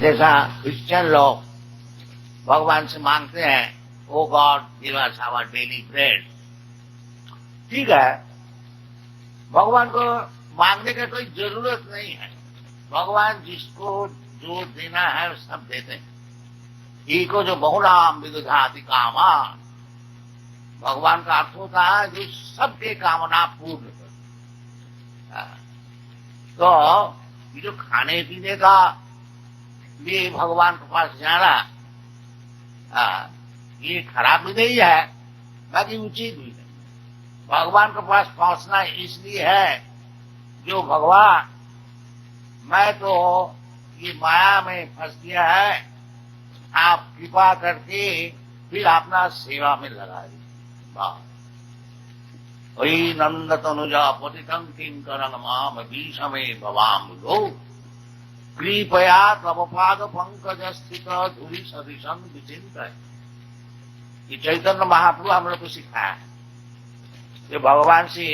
जैसा क्रिश्चियन लोग भगवान से मांगते हैं, O God give us our daily bread. ठीक है, भगवान को मांगने की कोई जरूरत नहीं है। भगवान जिसको जो देना है सब देते हैं। ईको जो बहुनाम विदुधाति कामान, भगवान का अर्थ होता है जो सबके कामना पूर्ण कर। तो ये जो खाने पीने का लिए भगवान के पास जाना, ये खराब भी नहीं है, बाकी उचित भी नहीं। भगवान के पास पहुंचना इसलिए है जो भगवान मैं तो ये माया में फंस गया है, आप कृपा करके फिर अपना सेवा में लगा दीजिए। वही नंद तनुजा पतितं किंकरं माम भीषमे भवाम लो कृपया तव पाद पंकज स्थित धूलि सदृशं विचिंतय। ये चैतन्य महाप्रभु हम लोग को सिखाया है कि भगवान से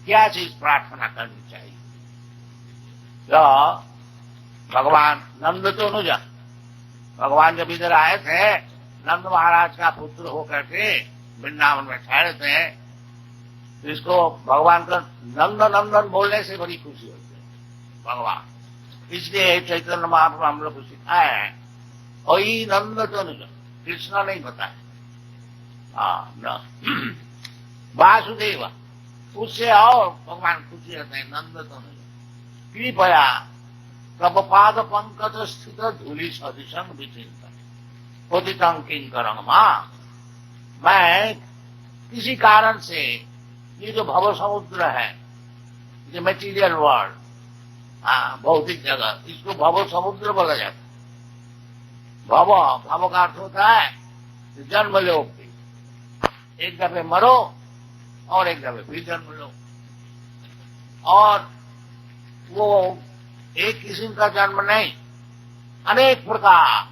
क्या चीज प्रार्थना करनी चाहिए। तो भगवान नंद तनुजा, भगवान जब इधर आए थे, नंद महाराज का पुत्र होकर के वृंदावन में ठहरे थे, तो इसको भगवान का नंद नंदन बोलने से बड़ी खुशी होती है भगवान। इसलिए चैतन्य महाप्रभु हम लोग को सिखाया है, ओई नंद तनुजा, कृष्ण नहीं बताया, न वासुदेव, उससे और भगवान खुशी होते हैं। नंद तनुजा कृपया तब पाद पंकज स्थित धूलि सदृशं विचिंतय पतितं किंकरं माम। मैं किसी कारण से ये जो भव समुद्र है, ये मटेरियल वर्ल्ड, भौतिक जगत, इसको भव समुद्र बोला जाता है। भव, भव का अर्थ होता है जन्म लो, एक दफे मरो और एक दफे फिर जन्म लो। और वो एक किस्म का जन्म नहीं, अनेक प्रकार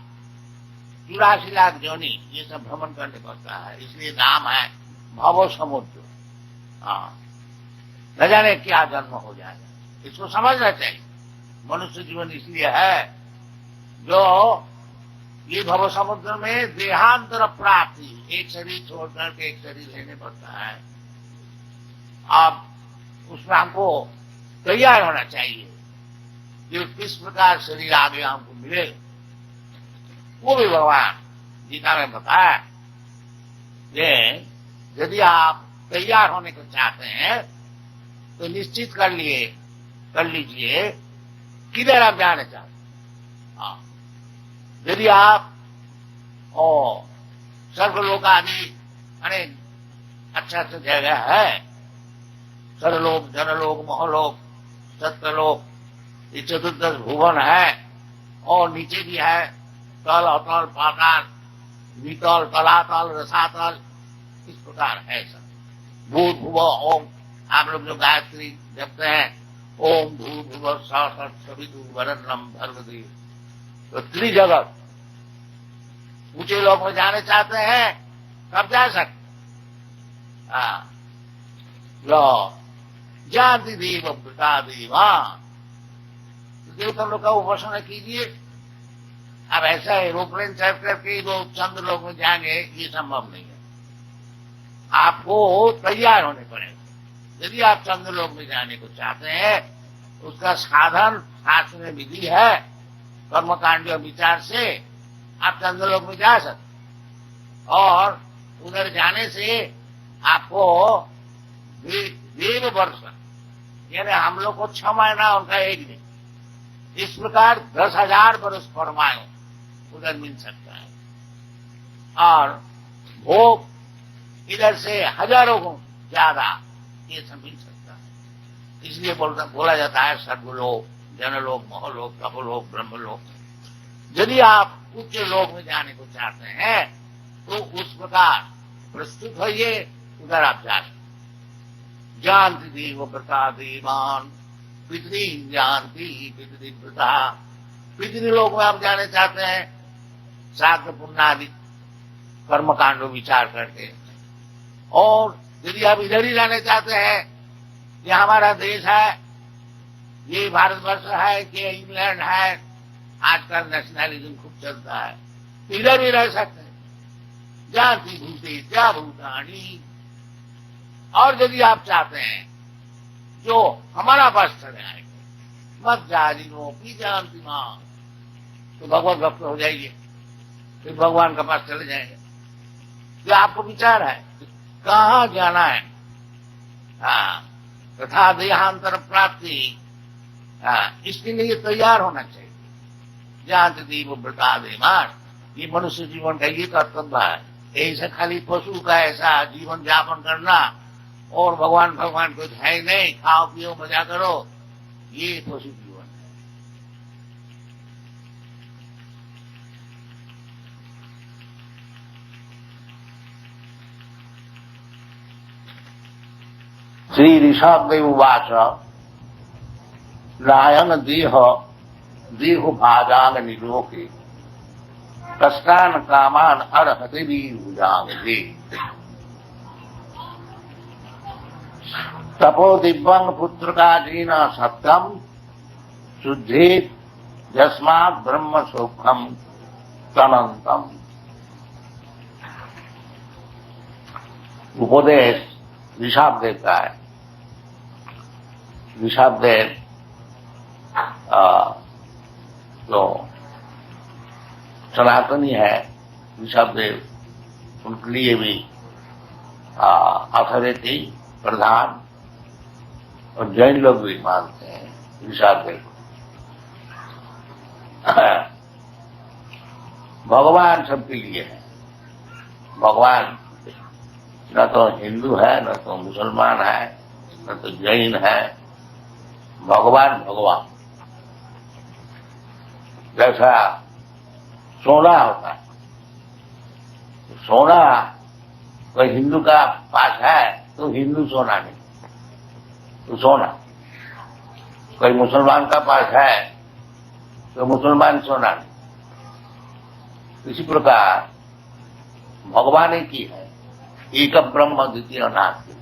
84 लाख योनि ये सब भ्रमण करने पड़ता है, इसलिए नाम है भव समुद्र। न जाने क्या जन्म हो जाएगा, इसको समझना चाहिए। मनुष्य जीवन इसलिए है जो ये भव समुद्र में देहांतर प्राप्ति, एक शरीर छोड़कर के एक शरीर लेने पड़ता है। अब उसमें हमको तैयार होना चाहिए कि किस प्रकार शरीर आगे हमको मिले, वो भी भगवान गीता में बताया। यदि आप तैयार होने को चाहते हैं तो निश्चित कर लीजिए किधर आप जाना चाहते हैं। यदि आप स्वर्गलोक आदि अनेक अच्छा जगह है, सर्वलोक, जनलोक, महलोक, सत्यलोक, ये 14 भुवन है, और नीचे भी है तल, अतल, पाताल, नितल, तलातल, रसातल, इस प्रकार है सब। भूत भुव ओम, आप लोग जो गायत्री जपते हैं, ओम भू भुव सवितुर्वरेण्यं भर्गदेव, तो त्रिजगत, ऊंचे लोग में जाने चाहते हैं कब जा सकते। जानती देव पिता देवान, देवता लोग का उपासना कीजिए। अब ऐसा एरोप्लेन चढ़ करके वो चंद्र लोग में जाएंगे, ये संभव नहीं है। आपको तैयार होने पड़ेगा। यदि आप चंद्र लोक में जाने को चाहते हैं, उसका साधन शास्त्र में विधि है, कर्मकांड विचार से आप चंद्र लोक में जा सकते। और उधर जाने से आपको देव वर्ष, यानी हम लोग को 6 महीना, उनका 1 दिन, इस प्रकार 10,000 वर्ष परमायु उधर मिल सकता है। और भोग इधर से हजारों गुण ज्यादा ये सब मिल सकता है। इसलिए बोला जाता है सर्वलोक, जनलोक, महलोक, तपोलोक, ब्रह्मलोक। यदि आप उच्च लोक में जाने को चाहते हैं तो उस प्रकार प्रस्तुत होइए, उधर आप जा सकते। जानती देव व्रता देवान पितृ जानती पितृ व्रता। पितृलोक में आप जाने चाहते हैं श्राद्ध पुण्य आदि कर्मकांड विचार करके। और यदि आप इधर ही रहना चाहते हैं, ये हमारा देश है, ये भारतवर्ष है कि इंग्लैंड है, आजकल नेशनलिज्म खूब चलता है, इधर भी रह सकते हैं। जाति भूते क्या भूतानी। और यदि आप चाहते हैं जो हमारा पास चले आएंगे, मत जारिनो की जानती मां, तो भगवत भक्त हो जाइए, फिर भगवान के पास चले जाएंगे। जो आपको विचार है कहाँ जाना है, तथा देहांतर प्राप्ति, इसके लिए तैयार होना चाहिए। जानते दीव व्रता देमान, ये मनुष्य जीवन का ये कर्तव्य है। ऐसा खाली पशु का ऐसा जीवन यापन करना और भगवान भगवान कुछ है नहीं, खाओ पियो मजा करो, ये पशु जीवन है। श्री ऋषभदेव उवाच नायन देह भाजांग निलोके कष्टान कामान अर्हति वीरुजांगे तपो दिव्यंग पुत्र का जीन सत्यम शुद्धि यस्मात् ब्रह्म सौख्यम तनंतम। उपदेश ऋषभदेव का है। ऋषभदेव जो सनातनी है, ऋषभदेव उनके लिए भी अथॉरिटी प्रधान, और जैन लोग भी मानते हैं ऋषभदेव को। भगवान सबके लिए है। भगवान न तो हिंदू है, न तो मुसलमान है, न तो जैन है। भगवान भगवान जैसा सोना होता है, सोना कोई हिंदू का पास है तो हिंदू सोना नहीं, तो सोना। कोई मुसलमान का पास है तो मुसलमान सोना नहीं। इसी प्रकार भगवान एक ही है, एक ब्रह्म द्वितीय नास्ति।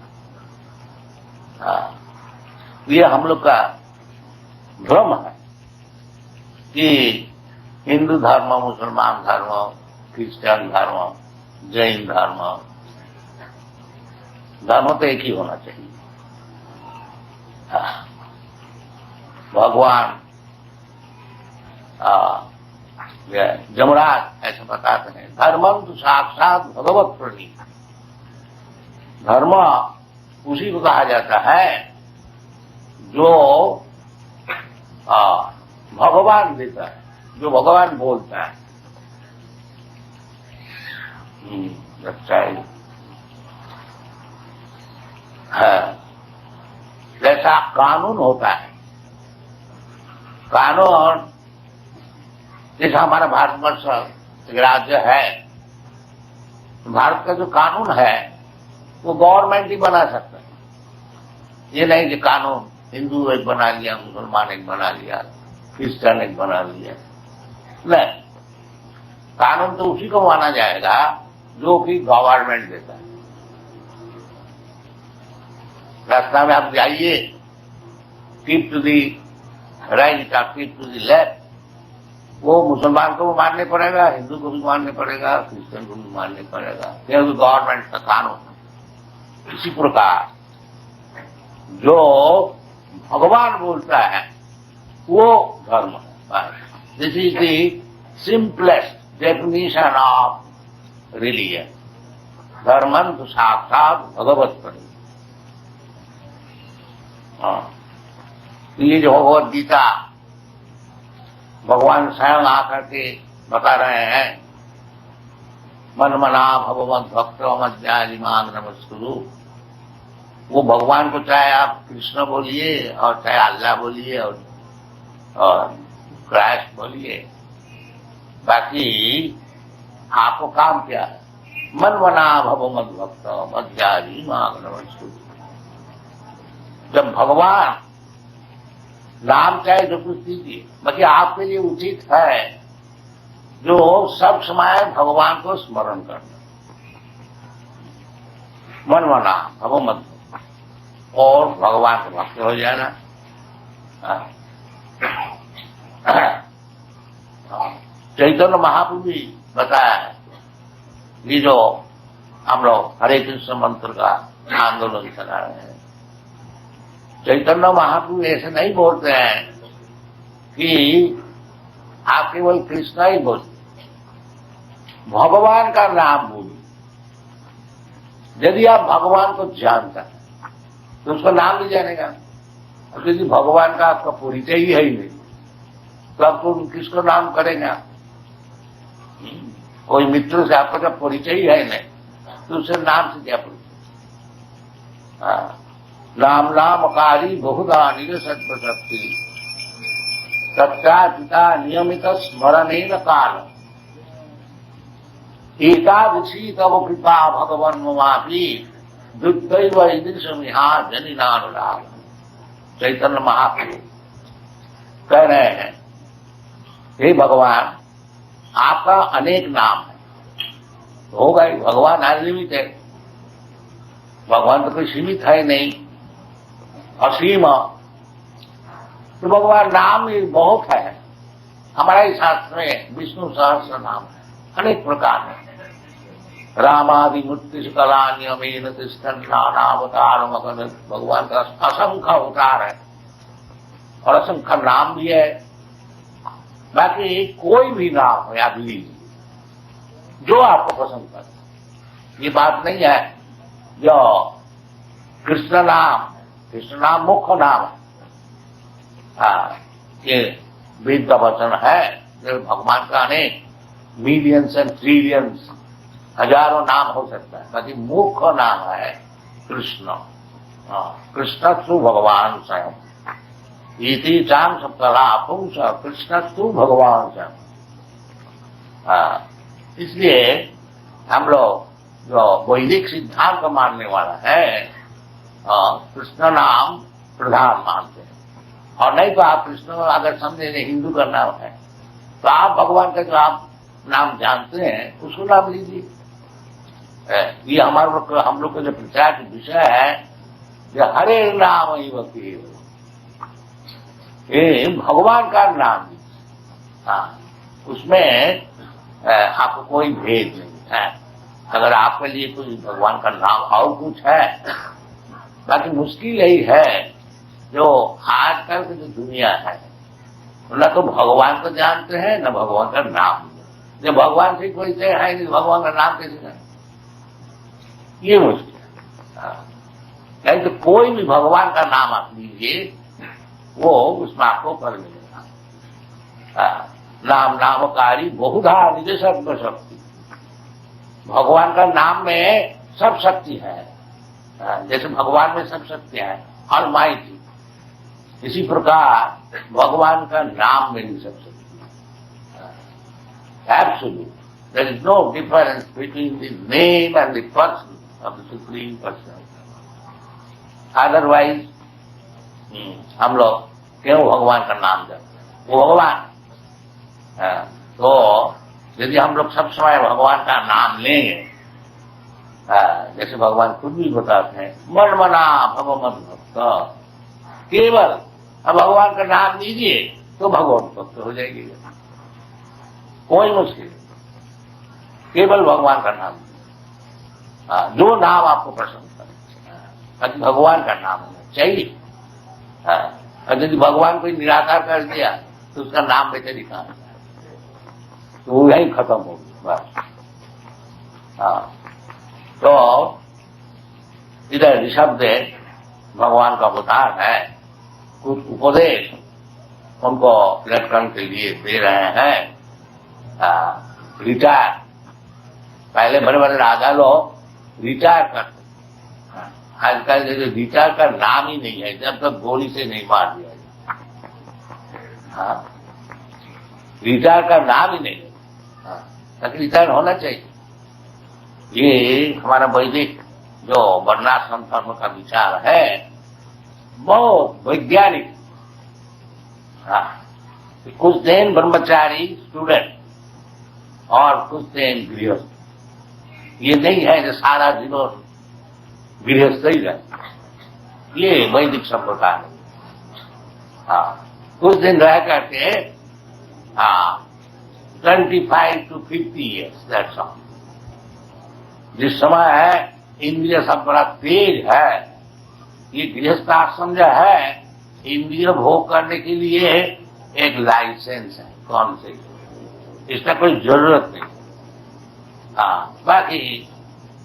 ये हम लोग का भ्रम है कि हिंदू धर्म, मुसलमान धर्म, क्रिश्चियन धर्म, जैन धर्म, धर्म तो एक ही होना चाहिए। भगवान जमराज ऐसा बताते हैं, धर्मम तो साक्षात भगवत प्रणीत। धर्म उसी को कहा जाता है जो भगवान देता है, जो भगवान बोलता है। अच्छा है। जैसा कानून होता है, कानून जैसा हमारा भारतवर्ष राज्य है, भारत का जो कानून है वो गवर्नमेंट ही बना सकता है। ये नहीं कि कानून हिंदू एक बना लिया, मुसलमान एक बना लिया, क्रिश्चियन एक बना लिया। नहीं, कानून तो उसी को माना जाएगा जो कि गवर्नमेंट देता है। रास्ता में आप जाइए, कीप टू दी राइट और कीप टू दी लेफ्ट, वो मुसलमान को भी मानने पड़ेगा, हिंदू को भी मानने पड़ेगा, क्रिश्चियन को भी मानने पड़ेगा, क्योंकि गवर्नमेंट का कानून। इसी प्रकार जो भगवान बोलता है वो धर्म है। This is the simplest definition of religion. धर्मं तो साक्षात भगवत प्रणीत। ये जो भगवत गीता भगवान स्वयं आकर के बता रहे हैं, मन मना भगवत भक्त मध्याजिमान नमस्कुरु। वो भगवान को चाहे आप कृष्ण बोलिए और चाहे अल्लाह बोलिए और क्राइस्ट बोलिए, बाकी आपको काम क्या है? मन मना भगवत भक्त मध्याजिमान नमस्कुरु। जब भगवान नाम चाहे जो कुछ दीजिए, बाकी आपके लिए उचित है जो सब समय भगवान को स्मरण करना। मन मना भगवत और भगवान का भक्त हो जाना। चैतन्य महाप्रभु भी बताया है। ये जो हम लोग हरे कृष्ण मंत्र का आंदोलन चला रहे हैं, चैतन्य महाप्रभु ऐसे नहीं बोलते हैं कि आप केवल कृष्ण ही बोलिए, भगवान का नाम बोलिए। यदि आप भगवान को जानते हैं तो उसका नाम नहीं जानेगा। और यदि भगवान का आपका परिचय ही है ही नहीं तो आपको किसको नाम करेंगे आप? कोई मित्र से आपका जब परिचय ही है नहीं तो उससे नाम से क्या परिचय? नाम नामकारी बहुधा निज सत्प्रशक्ति तत्ता पिता नियमित स्मरणेन काल एकादशी तव कृपा भगवन ममापि दुर्दैव ईदृशमिहा जनिनानुराग। चैतन्य महाप्रभु कह रहे हैं, हे भगवान, आपका अनेक नाम है। होगा ही, भगवान अनलिमिट है, भगवान तो कोई सीमित है नहीं, असीम। तो भगवान नाम ही बहुत है। हमारा ही शास्त्र में विष्णु सहस्र नाम है, अनेक प्रकार है। रामादि मूर्ति कला नियमेन तिष्ठन्नानावतार मगन, भगवान का असंख्य अवतार है और असंख्य नाम भी है। बाकी कोई भी नाम हो या लीजिए जो आपको पसंद करे, ये बात नहीं है। जो कृष्ण नाम मुख्य नाम है। ये वेद का वचन है। जो भगवान का अनेक मिलियंस एंड ट्रिलियंस हजारों नाम हो सकता है, बाकी मुख्य नाम है कृष्ण। कृष्णस्तु भगवान स्वयं इति चांस कला पुंस कृष्णस्तु भगवान स्वयं। इसलिए हम लोग जो वैदिक सिद्धांत को मानने वाला है, कृष्ण नाम प्रधान मानते हैं। और नहीं तो आप कृष्ण अगर समझे हिंदू का नाम है तो आप भगवान का जो आप नाम जानते हैं उसको नाम लीजिए। ये हम लोग का जो प्रचार का विषय है, जो हरे नाम ही वकील, ये भगवान का नाम लीजिए। उसमें आपको कोई भेद नहीं है। अगर आपके लिए कोई भगवान का नाम और कुछ है, बाकी मुश्किल यही है जो आजकल की जो दुनिया है, न तो भगवान को जानते हैं न भगवान का नाम। जब भगवान से कोई से है नहीं, भगवान का नाम कैसे जाने? ये मुश्किल है। कहीं तो कोई भी भगवान का नाम आप लीजिए, वो उसमें आपको फल मिलेगा। नाम नामकारी बहुधा निज सर्व शक्ति। भगवान का नाम में सब शक्ति है। जैसे भगवान में सब शक्ति है, ऑलमाइटी, इसी प्रकार भगवान का नाम में भी सब शक्ति है। Absolute, there is no difference between the name and the person of the Supreme Personality. Otherwise, हम लोग क्यों भगवान का नाम जपते हैं? वो भगवान। तो यदि हम लोग सब समय भगवान का नाम लेंगे, जैसे भगवान खुद भी बताते हैं, मन मना भव मन भक्त, केवल भगवान का नाम लीजिए तो भगवान भक्त हो जाएगी। कोई मुश्किल, केवल भगवान का नाम, जो नाम आपको पसंद करे, भगवान का नाम होना चाहिए। और यदि भगवान को निराकार कर दिया तो उसका नाम बेचारी कहां, तो वो यही खत्म हो गया बस। तो इधर ऋषभदेव भगवान का अवतार है, कुछ उपदेश उनको लटकन के लिए दे रहे हैं। रिटायर, पहले बड़े बड़े राजा लोग रिटायर करते, आजकल जैसे रिटायर का नाम ही नहीं है जब तक गोली से नहीं मार दिया जाए। रिटायर का नाम ही नहीं है, रिटायर होना चाहिए। ये हमारा वैदिक जो वर्णाश्रम धर्म का विचार है, बहुत वैज्ञानिक। कुछ दिन ब्रह्मचारी स्टूडेंट और कुछ दिन गृहस्थ। ये नहीं है जो सारा जीवन गृहस्थ ही रहे, ये वैदिक संप्रदाय नहीं। कुछ दिन रह करके 25 to 50 years, that's all. जिस समय है इंद्रिय सब बड़ा तेज है, ये गृहस्थ आश्रम जो है इंद्रिय भोग करने के लिए एक लाइसेंस है, कौन से, इसका कोई जरूरत नहीं। हाँ, बाकी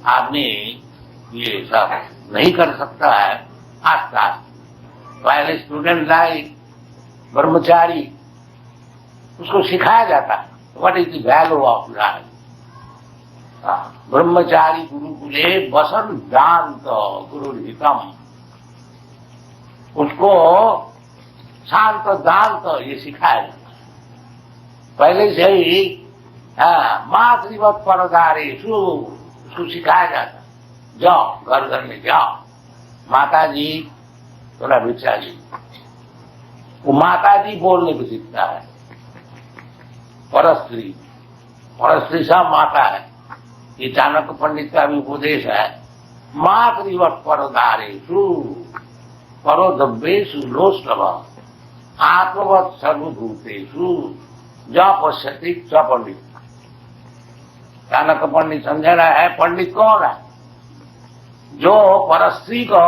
आदमी ये सब नहीं कर सकता है। आस्ता पहले स्टूडेंट लाइफ ब्रह्मचारी, उसको सिखाया जाता है what is the value of life. ब्रह्मचारी गुरुकुले वसन दांत गुरु हितम, उसको शांत दांत ये सिखाया जाता है पहले से ही। मातृवत परदारेषु, उसको सिखाया जाता है, जाओ घर घर में जाओ, माता जी थोड़ा भिक्षा जी, वो माता जी बोलने को सीखता है। परस्त्री, परस्त्री सब माता है, ये चाणक्य पंडित का भी उपदेश है। मातृवत परदारेषु परोदब्बेषु लोष्टव आत्मवत सर्वभूतेषु ज पश्यति स पंडित। चाणक्य पंडित समझना है पंडित कौन है, जो परस्त्री को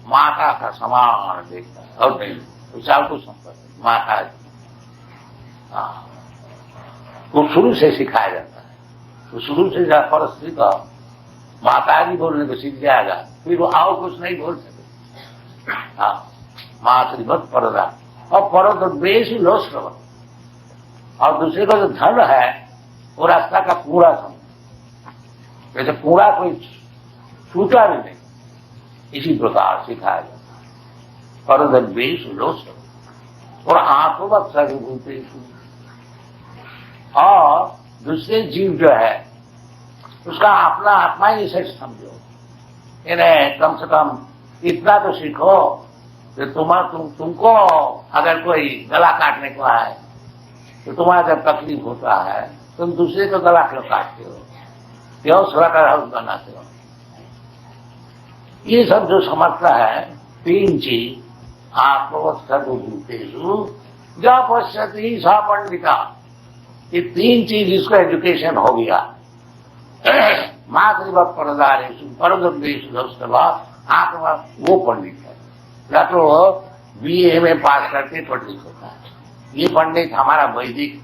माता का समान देखता है और नहीं विशाल को संपत्ति माता जी। वो शुरू से सिखाया जाता है, तो शुरू से परस्त्री को माता जी बोलने को सीख जाएगा, फिर वो आओ कुछ नहीं बोल सके। हाँ, मातृवत परदा और परोदब्बेष लोष्टव, और दूसरे का जो धन है वो रास्ता का पूरा समझ, जैसे पूरा कोई छूटा भी नहीं, इसी प्रकार सिखाया जाता है। परोदब्बेष लोष्टव और आत्मवत सर्वभूतेषु, और दूसरे जीव जो है उसका अपना आत्मा ही से समझो। इन्हें कम से कम इतना तो सीखो कि तुमको अगर कोई गला काटने को आए तो तुम्हारा जब तकलीफ होता है तुम दूसरे को गला क्यों काटते हो, क्यों स्वेटर हाउस बनाते हो। ये सब जो समझता है तीन चीज, आत्मवत सर्वभूतेषु ज पश्यति स पंडिता, ये तीन चीज इसको एजुकेशन हो गया। मातृवत परदारेषु परोदब्बेषु लोष्टव आत्मा, वो पंडित है। या तो बीए में पास करके पंडित होता है, ये पंडित हमारा वैदिक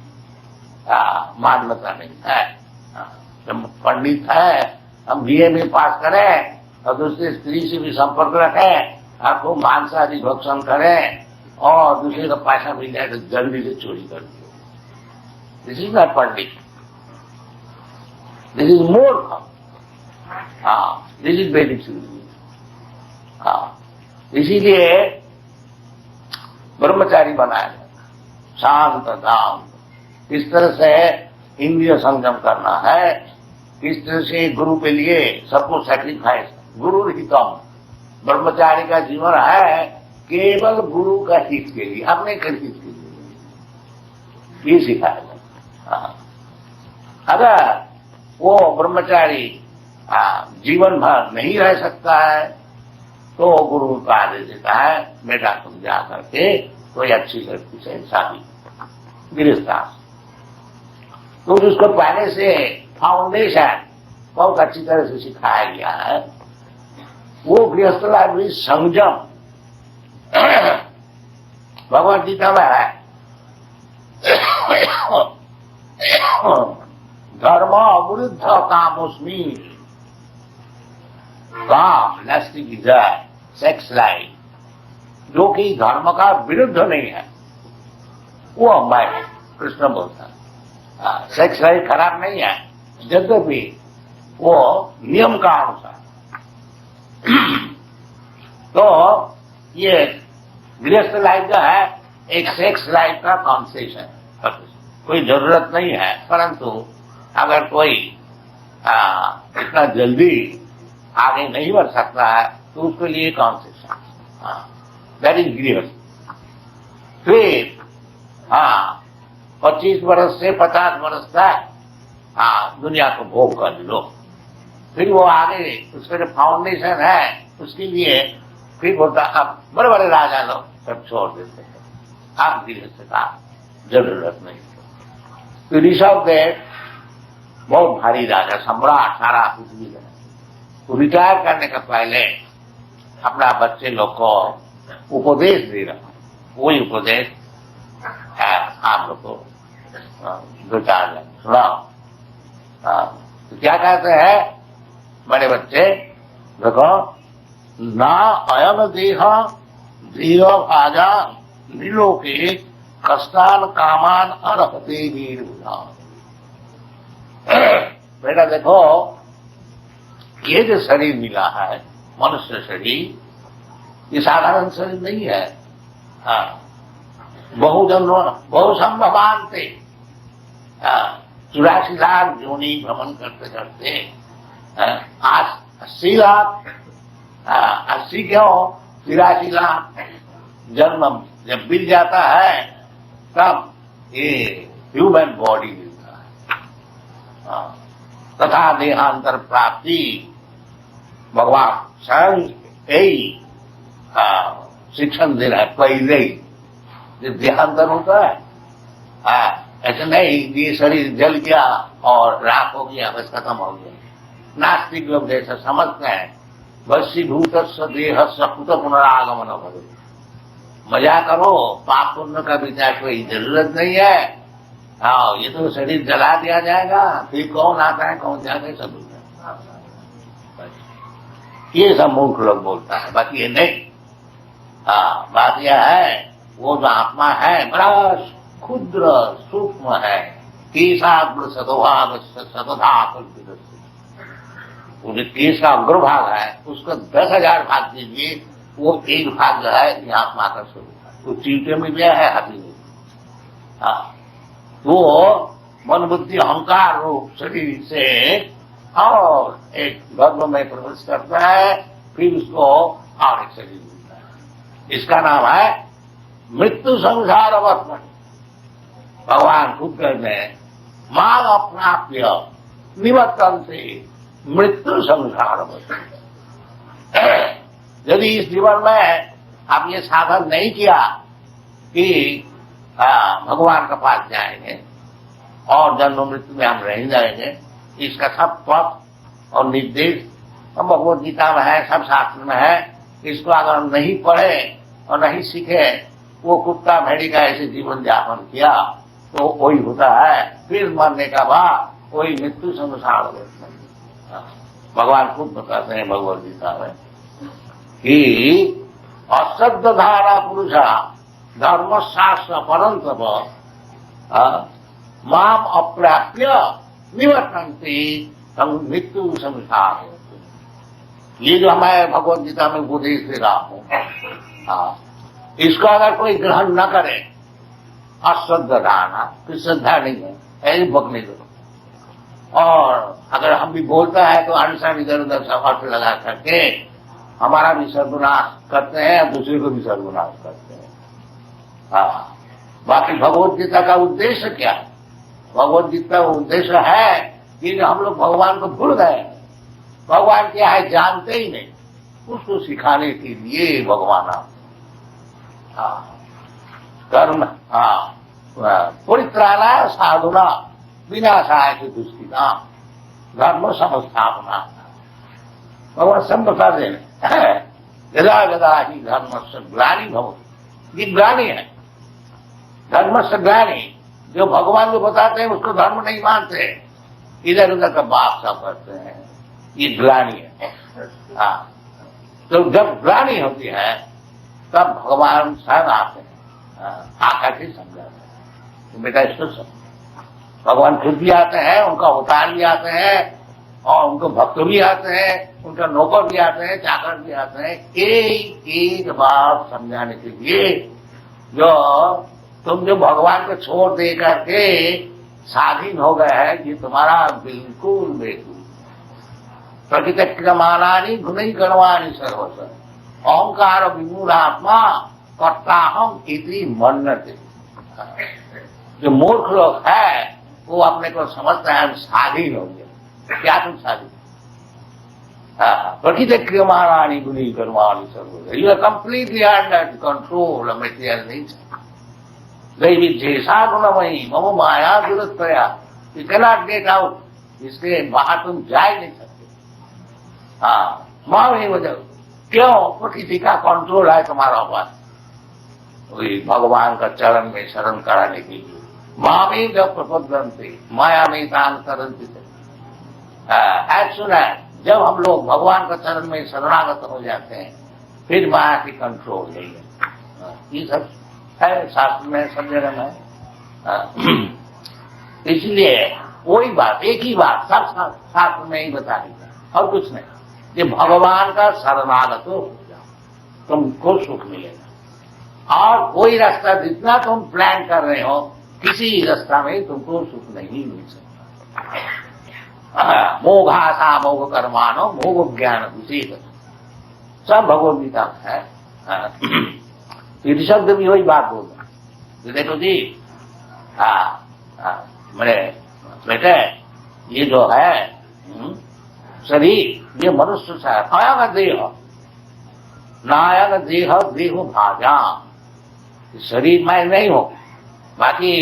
मान्यता नहीं है। जब पंडित है हम बीए में पास करें और दूसरे स्त्री से भी संपर्क रखें, आपको मांसाहारी भक्षण करें और दूसरे का पैसा मिल जाए तो जल्दी से चोरी कर दो। This is not Pandit, this is मूर्ख। दिस इज वैदिक सिविलाइजेशन। इसीलिए ब्रह्मचारी बनाया जाता, शांत दाम, किस तरह से इंद्रिय संयम करना है, किस तरह से गुरु के लिए सबको सैक्रिफाइस, गुरु हितम। ब्रह्मचारी का जीवन है केवल गुरु का हित के लिए, अपने के हित के लिए, ये सिखाया जाता। अगर वो ब्रह्मचारी जीवन भर नहीं रह सकता है तो गुरु का आदेश देता है बेटा तुम जा करके कोई अच्छी लड़की से शादी, गृहस्थ। तो उसको पहले से फाउंडेशन बहुत अच्छी तरह से सिखाया गया है। वो गृहस्थ लाइफ भी संयम, भगवद गीता में है धर्म अविरुद्ध कामोस्मि, काम लैस्टिक डिजायर सेक्स लाइफ, जो कि धर्म का विरुद्ध नहीं है, वो मैं कृष्ण बोलता है। सेक्स लाइफ खराब नहीं है, यद्यपि वो नियम का अनुसार। तो ये गृहस्थ लाइफ जो है एक सेक्स लाइफ का कॉन्सेशन, कोई जरूरत नहीं है, परंतु अगर कोई इतना जल्दी आगे नहीं बढ़ सकता है तो उसके लिए कॉन्सेशन, दैट इज गृहस्थ। फिर 25 वर्ष से 50 वर्ष तक दुनिया को भोग कर लो, फिर वो आगे उसका जो फाउंडेशन है उसके लिए फिर बोलता अब बड़े बड़े राजा लोग सब छोड़ देते हैं, आप गृहस्थ का जरूरत नहीं। तो ऋषभ देव बहुत भारी राजा, सम्राट, सारा पृथ्वी का, तो रिटायर करने का पहले अपना बच्चे लोग को उपदेश दे रहा, वही उपदेश है आप लोग को दो चार सुनाओ। तो क्या कहते हैं बड़े बच्चे, देखो, ना अयम देह धीर भाजा निलोके कष्टान कामान अर्हते वीर। बेटा देखो, ये जो शरीर मिला है मनुष्य शरीर, ये साधारण शरीर नहीं है। बहु संभवान थे, 84 लाख योनि भ्रमण करते करते 80 लाख 80 क्यों 83 लाख जन्म जब मिल जाता है तब ये ह्यूमन बॉडी मिलता है। तथा देहांतर प्राप्ति भगवान स्वयं यही शिक्षण दे रहा है पहले ही। जब देहांतर होता है ऐसा नहीं ये शरीर जल गया और राख हो गया, बस खत्म हो गया। नास्तिक लोग जैसा समझते हैं, वशीभूत देह सपुत पुनरागमन भवे, मजा करो, पाप पुण्य का विचार कोई जरूरत नहीं है। हाँ, ये तो शरीर जला दिया जाएगा, फिर कौन आता है कौन जाता है सब ये सब मूर्ख लोग बोलता है, बाकी ये नहीं। हाँ, बात यह है वो जो आत्मा है बड़ा क्षुद्र सूक्ष्म है, केशाग्र शतभाग शतधा कल्पित, वो जो केश का अग्रभाग है उसका 10,000 भाग दीजिए, वो एक भाग जो है ये आत्मा का स्वरूप है। तो चीटे में गया है, हाथी में। हाँ, वो मन बुद्धि अहंकार रूप शरीर से और एक गर्भ में प्रवेश करता है, फिर उसको और एक शरीर मिलता है। इसका नाम है मृत्यु संसार अवस्था। भगवान खुद कहते हैं मां अप्राप्य निवर्तन्ते मृत्यु संसार अवस्था। यदि इस जीवन में आप ये साधन नहीं किया कि भगवान के पास जाएंगे और जन्म मृत्यु में हम नहीं जाएंगे, इसका सब पथ और निर्देश हम भगवद गीता में है, सब शास्त्र में है। इसको अगर हम नहीं पढ़े और नहीं सीखे, वो कुत्ता भेड़ी का ऐसे जीवन यापन किया तो वही होता है, फिर मरने का बाद वही मृत्यु संसार। भगवान खुद बताते हैं भगवद गीता में कि अश्रद्ध धारा पुरुषा धर्म शास्त्र परंतप माम अप्राप्य निवर्तन्ते मृत्यु संसार। ये जो मैं भगवद गीता में उपदेश दे रहा हूँ, इसको अगर कोई ग्रहण न करे, अश्रद्ध धारणा, तो श्रद्धा नहीं है, ऐसी बकने दो। और अगर हम भी बोलता है तो अनुसार इधर उधर सब अर्थ लगा करके हमारा भी सर्वनाश करते हैं और दूसरे को भी सर्वनाश करते हैं। हाँ, बाकी भगवद गीता का उद्देश्य क्या है? भगवद गीता का उद्देश्य है कि हम लोग भगवान को भूल गए, भगवान क्या है जानते ही नहीं, उसको सिखाने के लिए भगवान कर्म परित्राणाय साधुना विनाशाय की दुष्टिना धर्म संस्थापना। भगवान सब बता दे यदा यदा ही धर्म से ग्लानि भवति, ये ग्लानि है, धर्म से ग्लानि। जो भगवान को बताते हैं उसको धर्म नहीं मानते, इधर उधर का बात सब करते हैं, ये ग्लानि है। हाँ, तो जब ग्लानि होती है तब भगवान स्वयं आते हैं, आकर के समझाते हैं तो बेटा इसको समझो। भगवान खुद भी आते हैं, उनका अवतार भी आते हैं और उनको भक्त भी आते हैं, उनका नौकर भी आते हैं, चाकर भी आते हैं, एक एक बात समझाने के लिए। जो तुम जो भगवान को छोड़ दे करके स्वाधीन हो गए है, ये तुम्हारा बिल्कुल बेकूफ। प्रकृति क्रमानानि गुणै कर्माणि सर्वस्व अहंकार विमूढ़ आत्मा कर्ताहम इति मन्यते। जो मूर्ख लोग है वो अपने को समझता है हम स्वाधीन हो गए। क्या तुम स्वाधीन? प्रकृति क्रियमाणानि गुणै कर्माणि सर्वस्व, you are completely under control of material nature. दैवी जैसा गुणमयी मम माया दुरतया, यू कैनॉट गेट आउट, इसके बाहर तुम जा ही नहीं सकते। हाँ, मामी वजह क्यों? प्रकृति का कंट्रोल है तुम्हारा पास, वही भगवान का चरण में शरण कराने के लिए। मामी जब प्रपद्यन्ते माया में दान करंती थे, एज सुन है जब हम लोग भगवान का चरण में शरणागत हो जाते हैं, फिर माया की कंट्रोल नहीं है। ये सब है शास्त्र में, सब जगह में। इसलिए वही बात, एक ही बात सब शास्त्र में ही बता देगा और कुछ नहीं, कि भगवान का शरणागत हो जाओ, तुमको सुख मिलेगा। और कोई रास्ता जितना तुम प्लान कर रहे हो, किसी रास्ता में तुमको सुख नहीं मिल सकता। मोघासा मोघ कर्मानो मोघ ज्ञान विषेद, सब भगवद्गीता है। ऋषभ भी वही बात बोल रहा, देखो जी मेरे बेटे, ये जो है शरीर, ये मनुष्य से नायक देह, नायक देह देह भाजा, शरीर मैं नहीं हूं, बाकी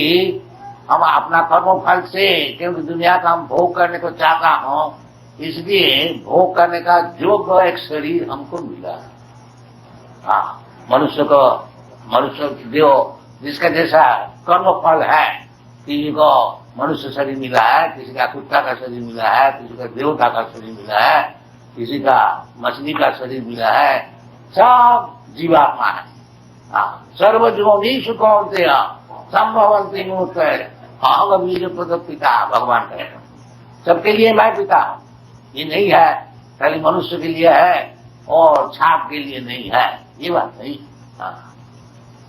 हम अपना कर्म फल से, क्योंकि दुनिया का हम भोग करने को चाहता हूं, इसलिए भोग करने का योग्य एक शरीर हमको मिला है। हाँ, मनुष्य को, मनुष्य जो जिसका जैसा कर्म फल है, किसी को मनुष्य शरीर मिला है, किसी का कुत्ता का शरीर मिला है, किसी का देवता का शरीर मिला है, किसी का मछली का शरीर मिला है, सब जीवात्मा है। हाँ, सर्वजोनिषु कौन्तेय संभवन्ति मूर्तय अहं बीज पद पिता, भगवान कहते हैं सबके लिए मैं पिता हूं। ये नहीं है खाली मनुष्य के लिए है और छाप के लिए नहीं है, ये बात नहीं। हाँ,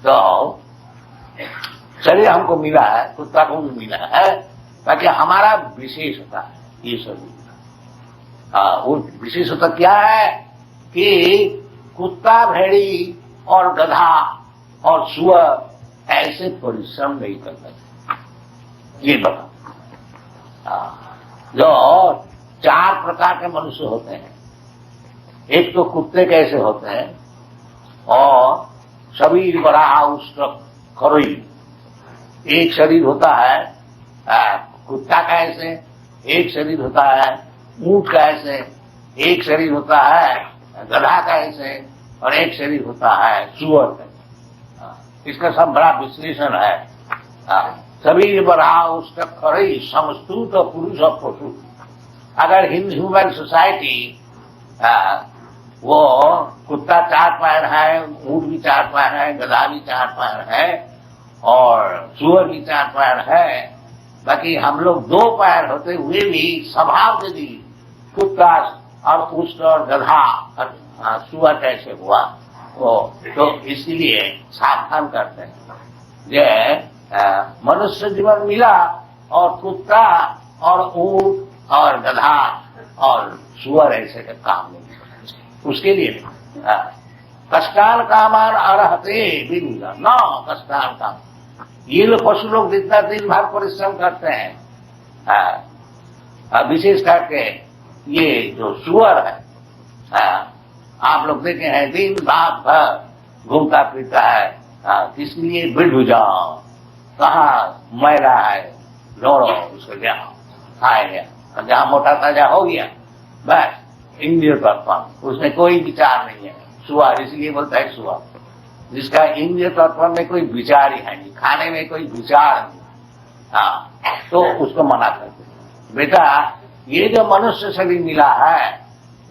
तो शरीर हमको मिला है, कुत्ता को भी मिला है, ताकि हमारा विशेषता है ये शरीर। वो विशेषता क्या है कि कुत्ता, भेड़ी और गधा और सुअर ऐसे परिश्रम नहीं करता, ये बता। जो 4 प्रकार के मनुष्य होते हैं, एक तो कुत्ते कैसे होते हैं, और शरीर बड़ा उसका खरोई, एक शरीर होता है कुत्ता का ऐसे, एक शरीर होता है ऊंट का ऐसे, एक शरीर होता है गधा का ऐसे, और एक शरीर होता है सुअर का। इसका सब बड़ा विश्लेषण है। शरीर बड़ा उसका खरई समस्तूत पुरुष और पशु। अगर ह्यूमन सोसाइटी वो कुत्ता 4 पैर है, ऊंट भी 4 पैर है, गधा भी 4 पैर है, और सुअर भी 4 पैर है, बाकी हम लोग 2 पैर होते हुए भी स्वभाव यदि कुत्ता और ऊंट और गधा सुअर कैसे हुआ, तो इसलिए सावधान करते हैं। ये मनुष्य जीवन मिला और कुत्ता और ऊंट और गधा और सुअर ऐसे का काम नहीं, उसके लिए कष्टान कामान अर्हते बिंदा न कष्टान काम। ये लोग पशु लोग जितना दिन भर परिश्रम करते हैं, विशेष करके ये जो सुअर है, आप लोग देखे हैं दिन रात भर घूमता फिरता है, किसके लिए बिड़ जाओ, कहाँ मैला है दौड़ो उसको जाओ खाएगा, जहाँ मोटा ताजा हो गया बस इंद्रिय तत्व, उसमें कोई विचार नहीं है। सुअर इसलिए बोलता है सुअर, जिसका इंद्रिय तत्व में कोई विचार ही है नहीं, खाने में कोई विचार नहीं, तो उसको मना करते हैं। बेटा ये जो मनुष्य शरीर मिला है,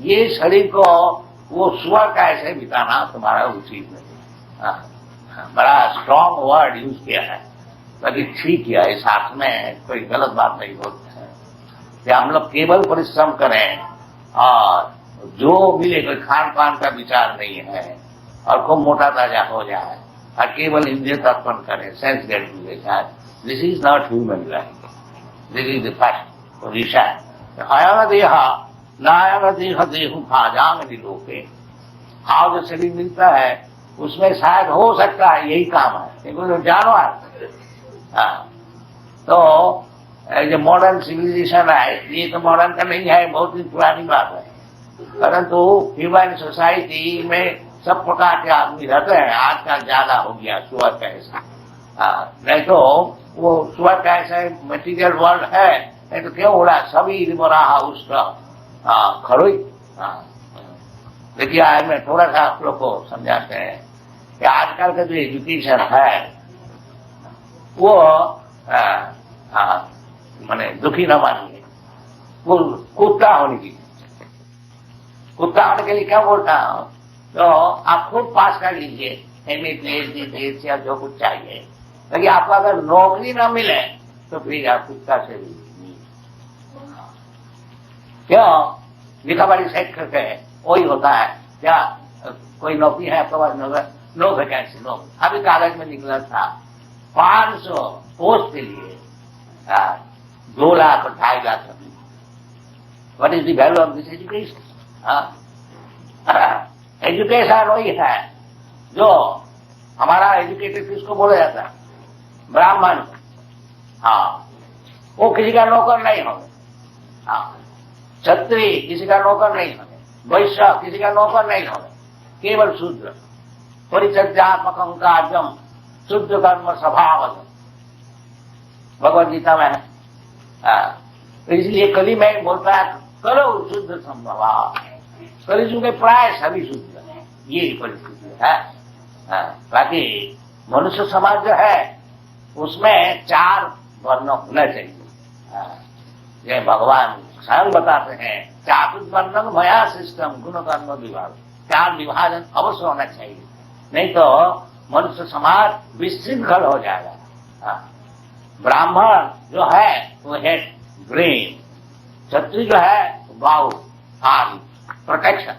ये शरीर को वो सुअर का ऐसे बिताना तुम्हारा उचित नहीं। बड़ा स्ट्रॉन्ग वर्ड यूज किया है, बाकी ठीक किया है, साथ में कोई गलत बात नहीं बोलते हैं कि हम लोग केवल परिश्रम करें और जो मिले कोई खान पान का विचार नहीं है और खूब मोटा ताजा हो जाए और केवल इंद्रिय तर्पण करें, sense gratification. This is not human life, this is the first position. अयम देह नायम देह देहु भाजांग निलोके, हाव जो शरीर मिलता है उसमें शायद हो सकता है यही काम है, क्योंकि जानवर तो जो मॉडर्न सिविलाइजेशन है, ये तो मॉडर्न का नहीं है, बहुत ही पुरानी बात है, परंतु ह्यूमन सोसाइटी में सब प्रकार के आदमी रहते हैं। आजकल ज्यादा हो गया सुअर का ऐसा, नहीं तो वो स्वर्ग का ऐसा मटेरियल वर्ल्ड है, नहीं तो क्यों उड़ा सभी बड़ा उसका खरोई। देखिए आज मैं थोड़ा सा आप लोग को समझाते हैं कि आजकल का जो एजुकेशन है वो माने दुखी न मानिए, वो कुत्ता होने की, कुत्ता होने के लिए क्या बोलता हूं, तो आप खुद पास कर लीजिए एमए पीएचडी पीएचडी या जो कुछ चाहिए, लेकिन आपको अगर नौकरी न मिले तो फिर आप कुत्ता से भी क्यों लिखा पढ़ी सेट करके वही होता है क्या। कोई नौकरी है आपके पास, नो वैकेंसी, नो। अभी कागज में निकला था 500 पोस्ट के लिए 2 लाख और 2.5 lakh. What is the value of this education? Education वही है जो हमारा एजुकेटेड किसको बोला जाता है? ब्राह्मण। वो किसी का नौकर नहीं होंगे, क्षत्रिय किसी का नौकर नहीं होंगे, वैश्य किसी का नौकर नहीं होंगे, केवल शूद्र। परिचर्यात्मकं कार्यम शुद्ध कर्म स्वभाव भगवद गीता में है। इसलिए कली में बोलता है करो शुद्ध संभव। कलिजुग में प्राय सभी शुद्ध है, ये परिस्थिति है। बाकी मनुष्य समाज जो है उसमें 4 वर्ण होना चाहिए। ये भगवान स्वयं बताते हैं 4 वर्णन मया सिस्टम गुण कर्म विभाग, 4 विभाजन अवश्य होना चाहिए, नहीं तो मनुष्य समाज विशृंखल हो जाएगा। ब्राह्मण जो है वो है ब्रेन, क्षत्रिय जो है बाहु arm protection,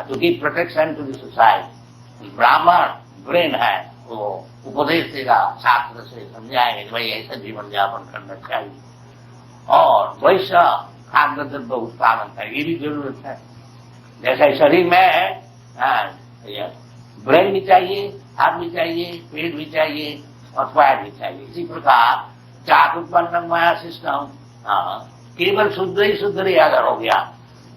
to give protection to the society. ब्राह्मण ब्रेन है, वो उपदेश देगा, शास्त्र से समझाएंगे कि भाई ऐसा जीवन यापन करना चाहिए। और वैसा खाद्य द्रव्य उत्पादन का ये भी जरूरत है। जैसे शरीर में ब्रेन भी चाहिए, हाथ भी चाहिए, पेट भी चाहिए और पैर भी चाहिए। इसी प्रकार 4 उत्पन्न माया सिस्टम केवल शुद्ध ही शुद्ध ही अगर हो गया,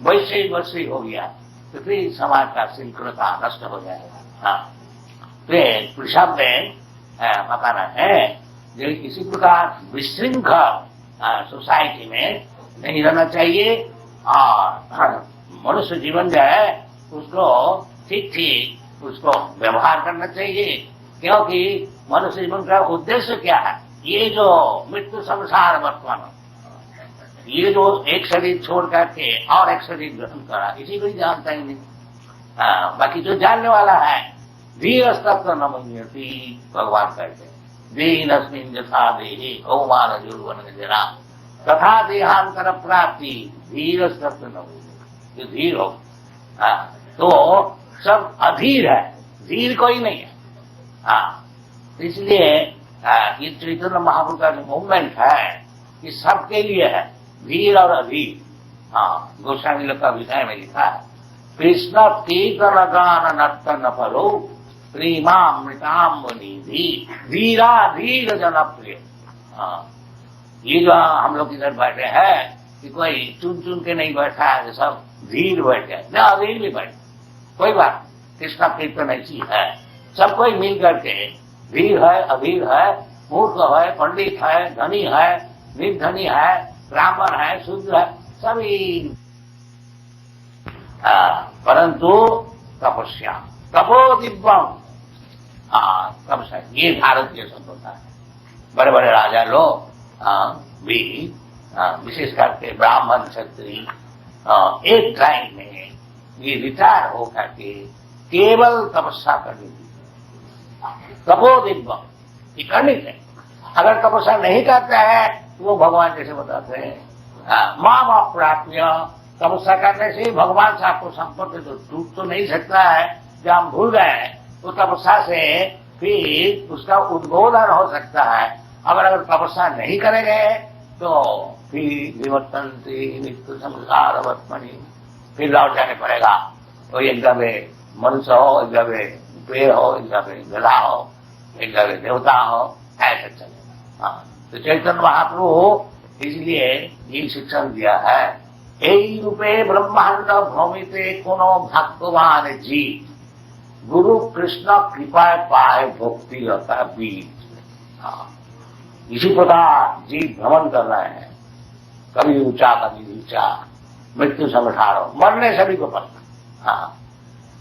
वैसे ही हो गया तो फिर समाज का श्रृंखलता नष्ट हो जाएगा। फिर शब्द बताना है जो इसी प्रकार विशृंखल सोसाइटी में नहीं रहना चाहिए और मनुष्य जीवन जो है उसको ठीक उसको व्यवहार करना चाहिए। क्योंकि मनुष्य जीवन का उद्देश्य क्या है? ये जो मृत्यु संसार वर्तमान, ये जो एक शरीर छोड़ करके और एक शरीर ग्रहण करा, इसी को ही जानता ही नहीं। बाकी जो जानने वाला है धीर तत्व न मन्यति, भगवान कहते हैं देहिनस्मिन् यथा देहि कौमार जुर्वन जरा तथा देहांतर प्राप्ति धीर तत्व न मन्यति। जो धीर हो तो सब अधीर है, धीर कोई नहीं है। इसलिए ये चैतन्य महाप्रभु का जो मूवमेंट है ये सबके लिए है, धीर और अधीर। गोस्वामी लोग का विषय में लिखा है कृष्ण कीर्तन गान नर्तन फलो प्रेमामृताम्बनिधि धीरा धीर जनप्रिय। ये जो हम लोग इधर बैठे हैं कि कोई चुन के नहीं बैठा है, सब धीर बैठे न अधीर भी बैठे, कोई बात। कृष्ण कीर्तन ऐसी है, सब कोई मिल करके धीर है, अधीर है, मूर्ख है, पंडित है, धनी है, निर्धनी है, ब्राह्मण है, शूद्र है, सभी। परंतु तपस्या तपो दिव्यम, तपस्या ये भारतीय सभ्यता है। बड़े बड़े राजा लोग भी विशेष करके ब्राह्मण क्षत्रिय एक टाइम में ये रिटायर हो करके केवल तपस्या करनी थी। तपो दिव्यम ये करनी है। अगर तपस्या नहीं करता है तो वो भगवान जैसे बताते हैं माम अप्राप्य, तपस्या करने से भगवान से आपको संपर्क तो टूट तो नहीं सकता है। जब हम भूल गए तो तपस्या से फिर उसका उद्बोधन हो सकता है। अगर तपस्या नहीं करेंगे तो फिर विवर्तन से नित्य संसार वर्तमनी, फिर लौट जाने पड़ेगा। तो एक जगह मनुष्य हो, एक जगह पेड़ हो, एक जगह गधा हो, एक जगह देवता हो, ऐसे चलेगा। तो चैतन्य महाप्रभु इसलिए ये शिक्षण दिया है यही रूपे ब्रह्मांड भ्रमिते कोनो भक्तवान जी गुरु कृष्ण कृपा पाए भक्ति लता बीज। हाँ, इसी प्रकार जीव भ्रमण कर रहे हैं, कभी ऊंचा कभी नीचा, मृत्यु संगठाड़ो, मरने सभी को पड़ता। हाँ,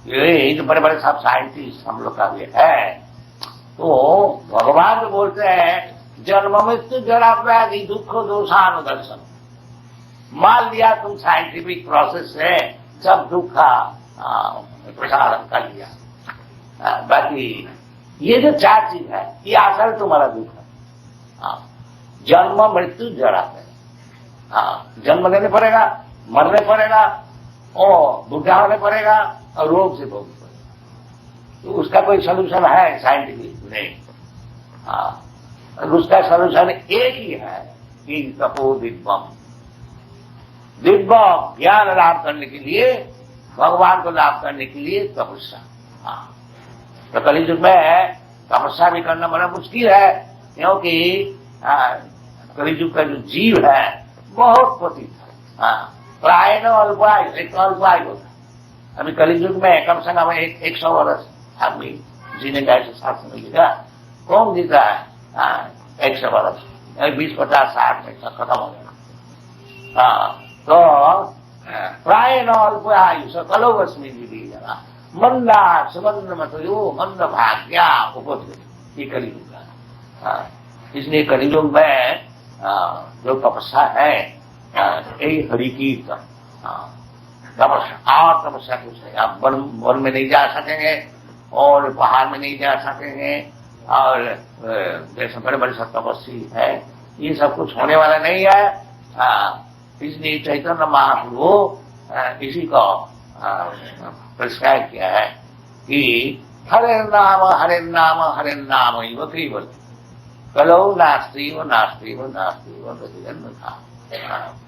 ये जो बड़े बड़े सब साइंटिस्ट हम लोग का भी है, तो भगवान जो बोलते हैं जन्म मृत्यु जरा व्याधि दुख दोषानुदर्शन, मान लिया तुम साइंटिफिक प्रोसेस से सब दुख का प्रसारण कर लिया, बाकी ये जो चार चीज है ये असल तुम्हारा दुख है। जन्म मृत्यु जरा है, जन्म लेने पड़ेगा, मरने पड़ेगा और बुढ़ा होने पड़ेगा और रोग से भोगना पड़ेगा। तो उसका कोई सोल्यूशन है साइंटिफिक नहीं। उसका सोल्यूशन एक ही है कि तपो दिव्यम, दिव्य ज्ञान लाभ करने के लिए, भगवान को लाभ करने के लिए तपस्या। तो कलियुग में तपस्या भी करना बड़ा मुश्किल है, क्योंकि कलियुग का जो जीव है बहुत पतित है, प्राय न अल्पायु, एक अल्पायु होता है। अभी कलियुग में कम से कम 100 वर्ष आदमी जीने का ऐसे शास्त्र में लिखा। कौन जीता है 100 वर्ष, 20-50-60 में खत्म हो जाएगा। तो प्राय न अल्पायु सकलो वस्मी जीवी जना मंदा सुमंद मतयो मंद भाग्या उपद्रव, ये कलियुग है। इसलिए कलियुग में जो तपस्या है यही हरि कीर्तन तपस्या, और तपस्या कुछ नहीं। आप वन में नहीं जा सकेंगे और पहाड़ में नहीं जा सकेंगे, और जैसे बड़े बड़े सब तपस्वी है, ये सब कुछ होने वाला नहीं है। इसलिए चैतन्य महाप्रभु इसी को प्रिस्क्राइब किया है कि हरे नाम हरे नाम हरे नाम वो केवल कलो नास्ती वो नास्ती वो नास्ती वो प्रतिजन्म था।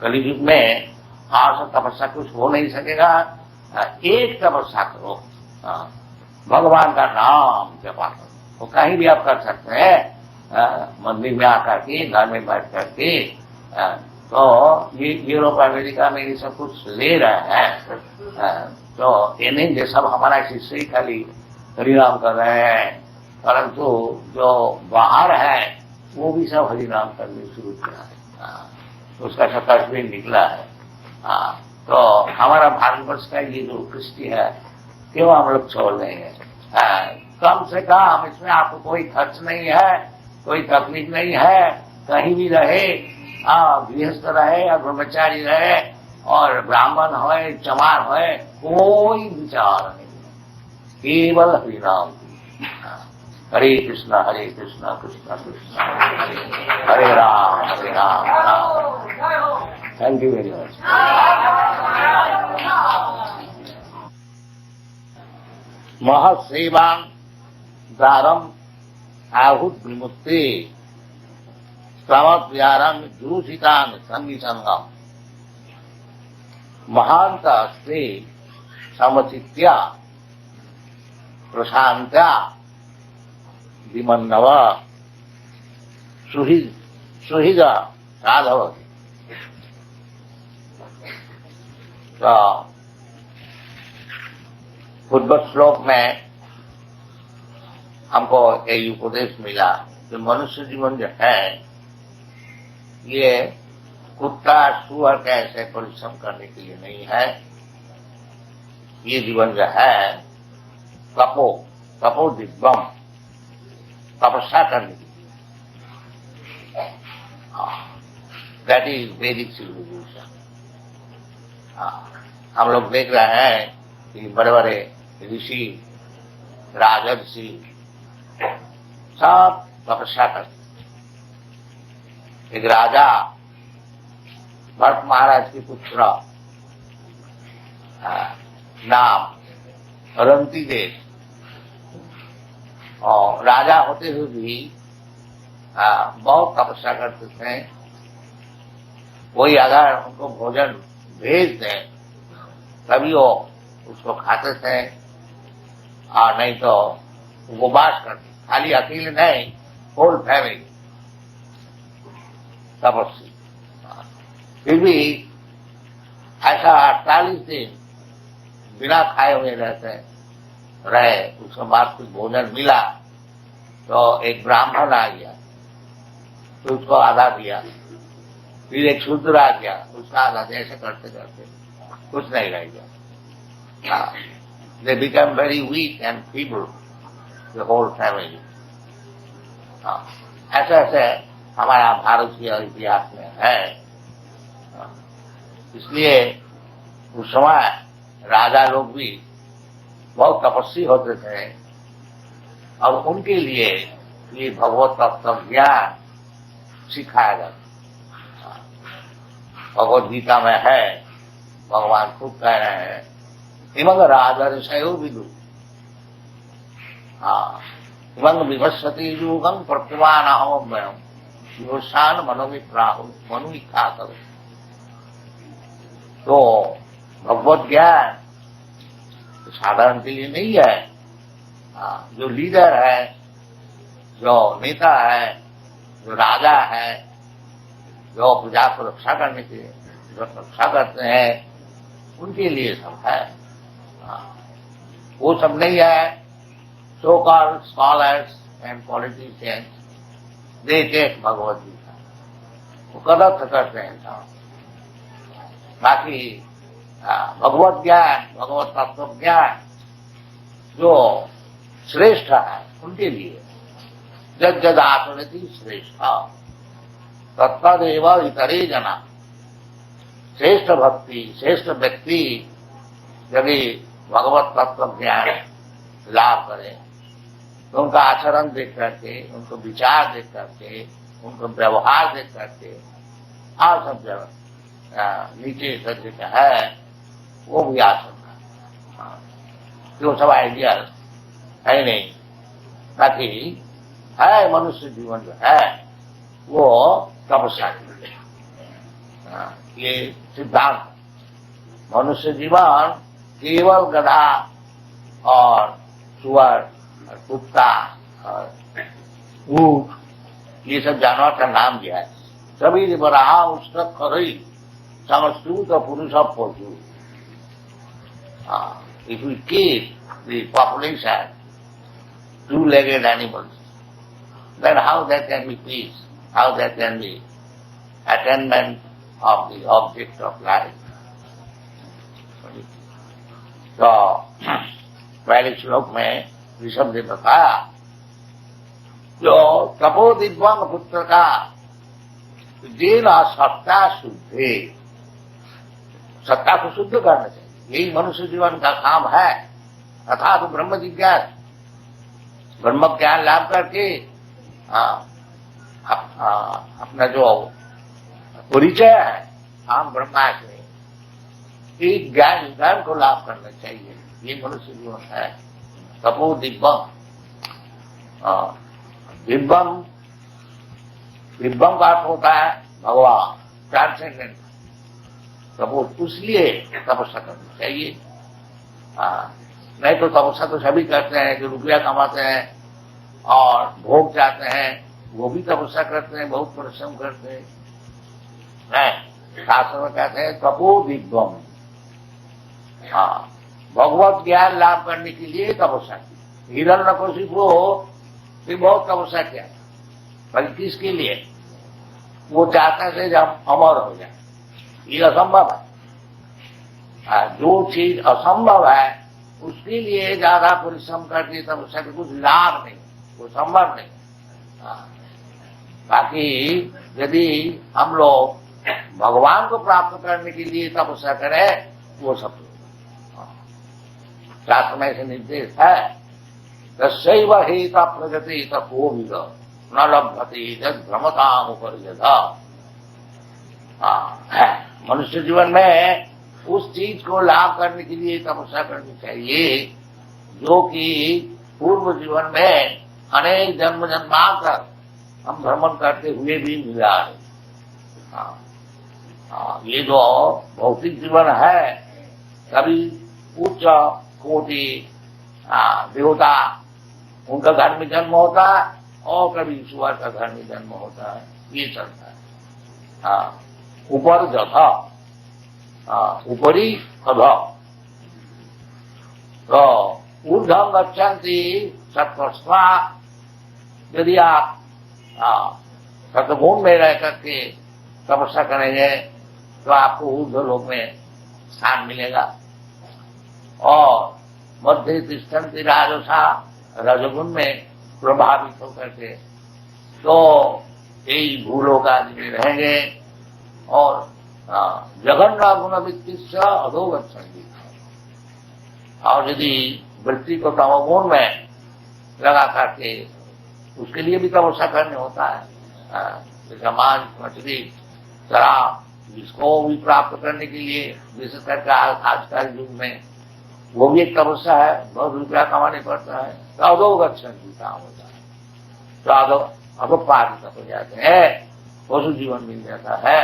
कलियुग में और सब तपस्या कुछ हो नहीं सकेगा। एक तपस्या करो, भगवान का नाम जपा करो, वो कहीं भी आप कर सकते हैं, मंदिर में आकर के, घर में बैठ करके। तो ये यूरोप अमेरिका में ये सब कुछ ले रहे हैं, तो ये नहीं जो सब हमारा शिष्य ही खाली हरिनाम कर रहे हैं, परंतु जो बाहर है वो भी सब हरिनाम करने शुरू किया है। उसका सब तस्वीर निकला है। तो हमारा भारतवर्ष का ये जो कृष्टि है क्यों हम लोग छोड़ देंगे? कम से कम इसमें आपको कोई खर्च नहीं है, कोई तकलीफ नहीं है, कहीं भी रहे, गृहस्थ रहे या ब्रह्मचारी रहे, और ब्राह्मण हो चमार हो, कोई विचार नहीं है, केवल हरिनाम। Hare Krishna Krishna Krishna Hare Ram Ram. Thank you very much. महसेवा द्वारम आहुत विमुक्ति समव्यारम दूषितान संगी संगम महांत अस्ते समचित्या प्रशांत्या विमन्नव सुहिग साधव। तो पूर्व श्लोक में हमको यही उपदेश मिला कि मनुष्य जीवन जो है ये कुत्ता सुअर का ऐसे परिश्रम करने के लिए नहीं है। ये जीवन जो है तपो दिव्यम, तपस्या करने के लिए। दैट इज वैदिक सिविलाइजेशन। हम लोग देख रहे हैं कि बड़े बड़े ऋषि राजर्षि सब तपस्या करते। एक राजा भरत महाराज के पुत्र नाम रंती देव, और राजा होते हुए भी बहुत तपस्या करते थे। कोई अगर उनको भोजन भेज दे तभी वो उसको खाते थे, और नहीं तो उपवास करते। खाली अकेले नहीं, होल फैमिली तपस्वी। फिर भी ऐसा 48 दिन बिना खाए हुए रहे। उसके बाद कुछ भोजन मिला तो एक ब्राह्मण आ गया तो उसको आधा दिया, फिर एक शूद्र आ गया, उसका आधा दिया, ऐसे करते करते कुछ नहीं रह गया। They become very weak and feeble, the whole family. ऐसे ऐसे हमारा भारतीय इतिहास में है। इसलिए उस समय राजा लोग भी बहुत तपस्वी होते थे और उनके लिए ये भगवत तत्व ज्ञान सिखाया जाता। भगवद गीता में है, भगवान खुद कह रहे हैं, इमंग राजर्षयो विदु, इमंग विभस्वती युगं प्रतिमान अहमयम् योशान मनोविप्राहु मनुइच्छा करो। तो भगवत ज्ञान साधारण के लिए नहीं है। जो लीडर है, जो नेता है, जो राजा है, जो प्रजा को रक्षा करने के लिए जो रक्षा करते हैं, उनके लिए सब है। वो सब नहीं है। So called scholars and politicians, they take Bhagavad Gita, वो गलत करते हैं सब। बाकी भगवत ज्ञान, भगवत तत्व ज्ञान जो श्रेष्ठ है उनके लिए जद जद आचरति श्रेष्ठ तत्तदेव इतरे जना। श्रेष्ठ भक्ति, श्रेष्ठ व्यक्ति यदि भगवत तत्व ज्ञान लाभ करे तो उनका आचरण देख करके, उनको विचार देख करके, उनको व्यवहार देख करके और सब नीचे सत्य का है वो भी आचरण जो सब आइडिया है नहीं। बाकी है मनुष्य जीवन जो है वो तपस्या के लिए। ये सिद्धांत, मनुष्य जीवन केवल गधा और सुअर और कुत्ता और ऊंट ये सब जानवर का नाम दिया है। सभी बराहा उसका खरई समस्तूत पुरुष पशु। If we keep the population two-legged animals, then how there can be peace? How there can be attainment of the object of life? तो पहले श्लोक में ऋषभ ने बताया जो तपोदिव्यांग पुत्र का जेन सत्ता शुद्धे, सत्ता को शुद्ध करना चाहिए, यही मनुष्य जीवन का काम है। अर्थात तो ब्रह्म जिज्ञास, ब्रह्म ज्ञान लाभ करके अपना जो परिचय है हम ब्रह्मास्मि, एक ज्ञान को लाभ करना चाहिए, ये मनुष्य जीवन है। तपो दिव्यम, दिव्यम दिव्यम का अर्थ होता है भगवान, ट्रांसेंडेंट। तपो उसलिए तपस्या करनी चाहिए। नहीं तो तपस्या तो सभी करते हैं, जो रुपया कमाते हैं और भोग चाहते हैं वो भी तपस्या करते हैं, बहुत परिश्रम करते हैं। नहीं, शास्त्र में कहते हैं तपो दिव्यम, भगवत ज्ञान लाभ करने के लिए तपस्या की। हिरण्यकशिपु भी बहुत तपस्या किया, पर किसके लिए? वो चाहते थे जब अमर हो जाए, ये असंभव है। जो चीज असंभव है उसके लिए ज्यादा परिश्रम करके तपस्या के कुछ लाभ नहीं, वो संभव नहीं। बाकी यदि हम लोग भगवान को प्राप्त करने के लिए तपस्या करें वो सब शास्त्र में ऐसे निर्देश है। तस्यैव हेता प्रगति तपोविद न लभ्यते जद भ्रमताम उपरियदा। मनुष्य जीवन में उस चीज को लाभ करने के लिए तपस्या करनी चाहिए जो कि पूर्व जीवन में अनेक जन्म जन्मांतर हम भ्रमण करते हुए भी मिला है। ये जो भौतिक जीवन है, कभी उच्च कोटि देवता उनका घर में जन्म होता है और कभी ईश्वर का घर में जन्म होता है, ये चलता है। ऊपर जथा ऊपरी अध, तो ऊर्ध्वं गच्छन्ति सत्त्वस्मा। यदि आप सतगुण में रह करके तपस्या करेंगे तो आपको ऊर्ध्वलोक में स्थान मिलेगा। और मध्य तिष्ठन्ति राजसा, रजगुण में प्रभावित होकर के तो यही भूलोक आदि में रहेंगे। और जघन्य गुण वित्तीय अधोगच्छन्ति, और यदि वृत्ति को तमोगुण में लगा करके उसके लिए भी तपस्या करने होता है, जैसे मांस मछली शराब, इसको भी प्राप्त करने के लिए विशेष करके आज का युग में वो भी एक तपस्या है, बहुत रुपया कमाने पड़ता है, तो अधोगच्छन्ति काम होता है, तो अधोपादित हो जाते हैं, पशु जीवन मिल जाता है।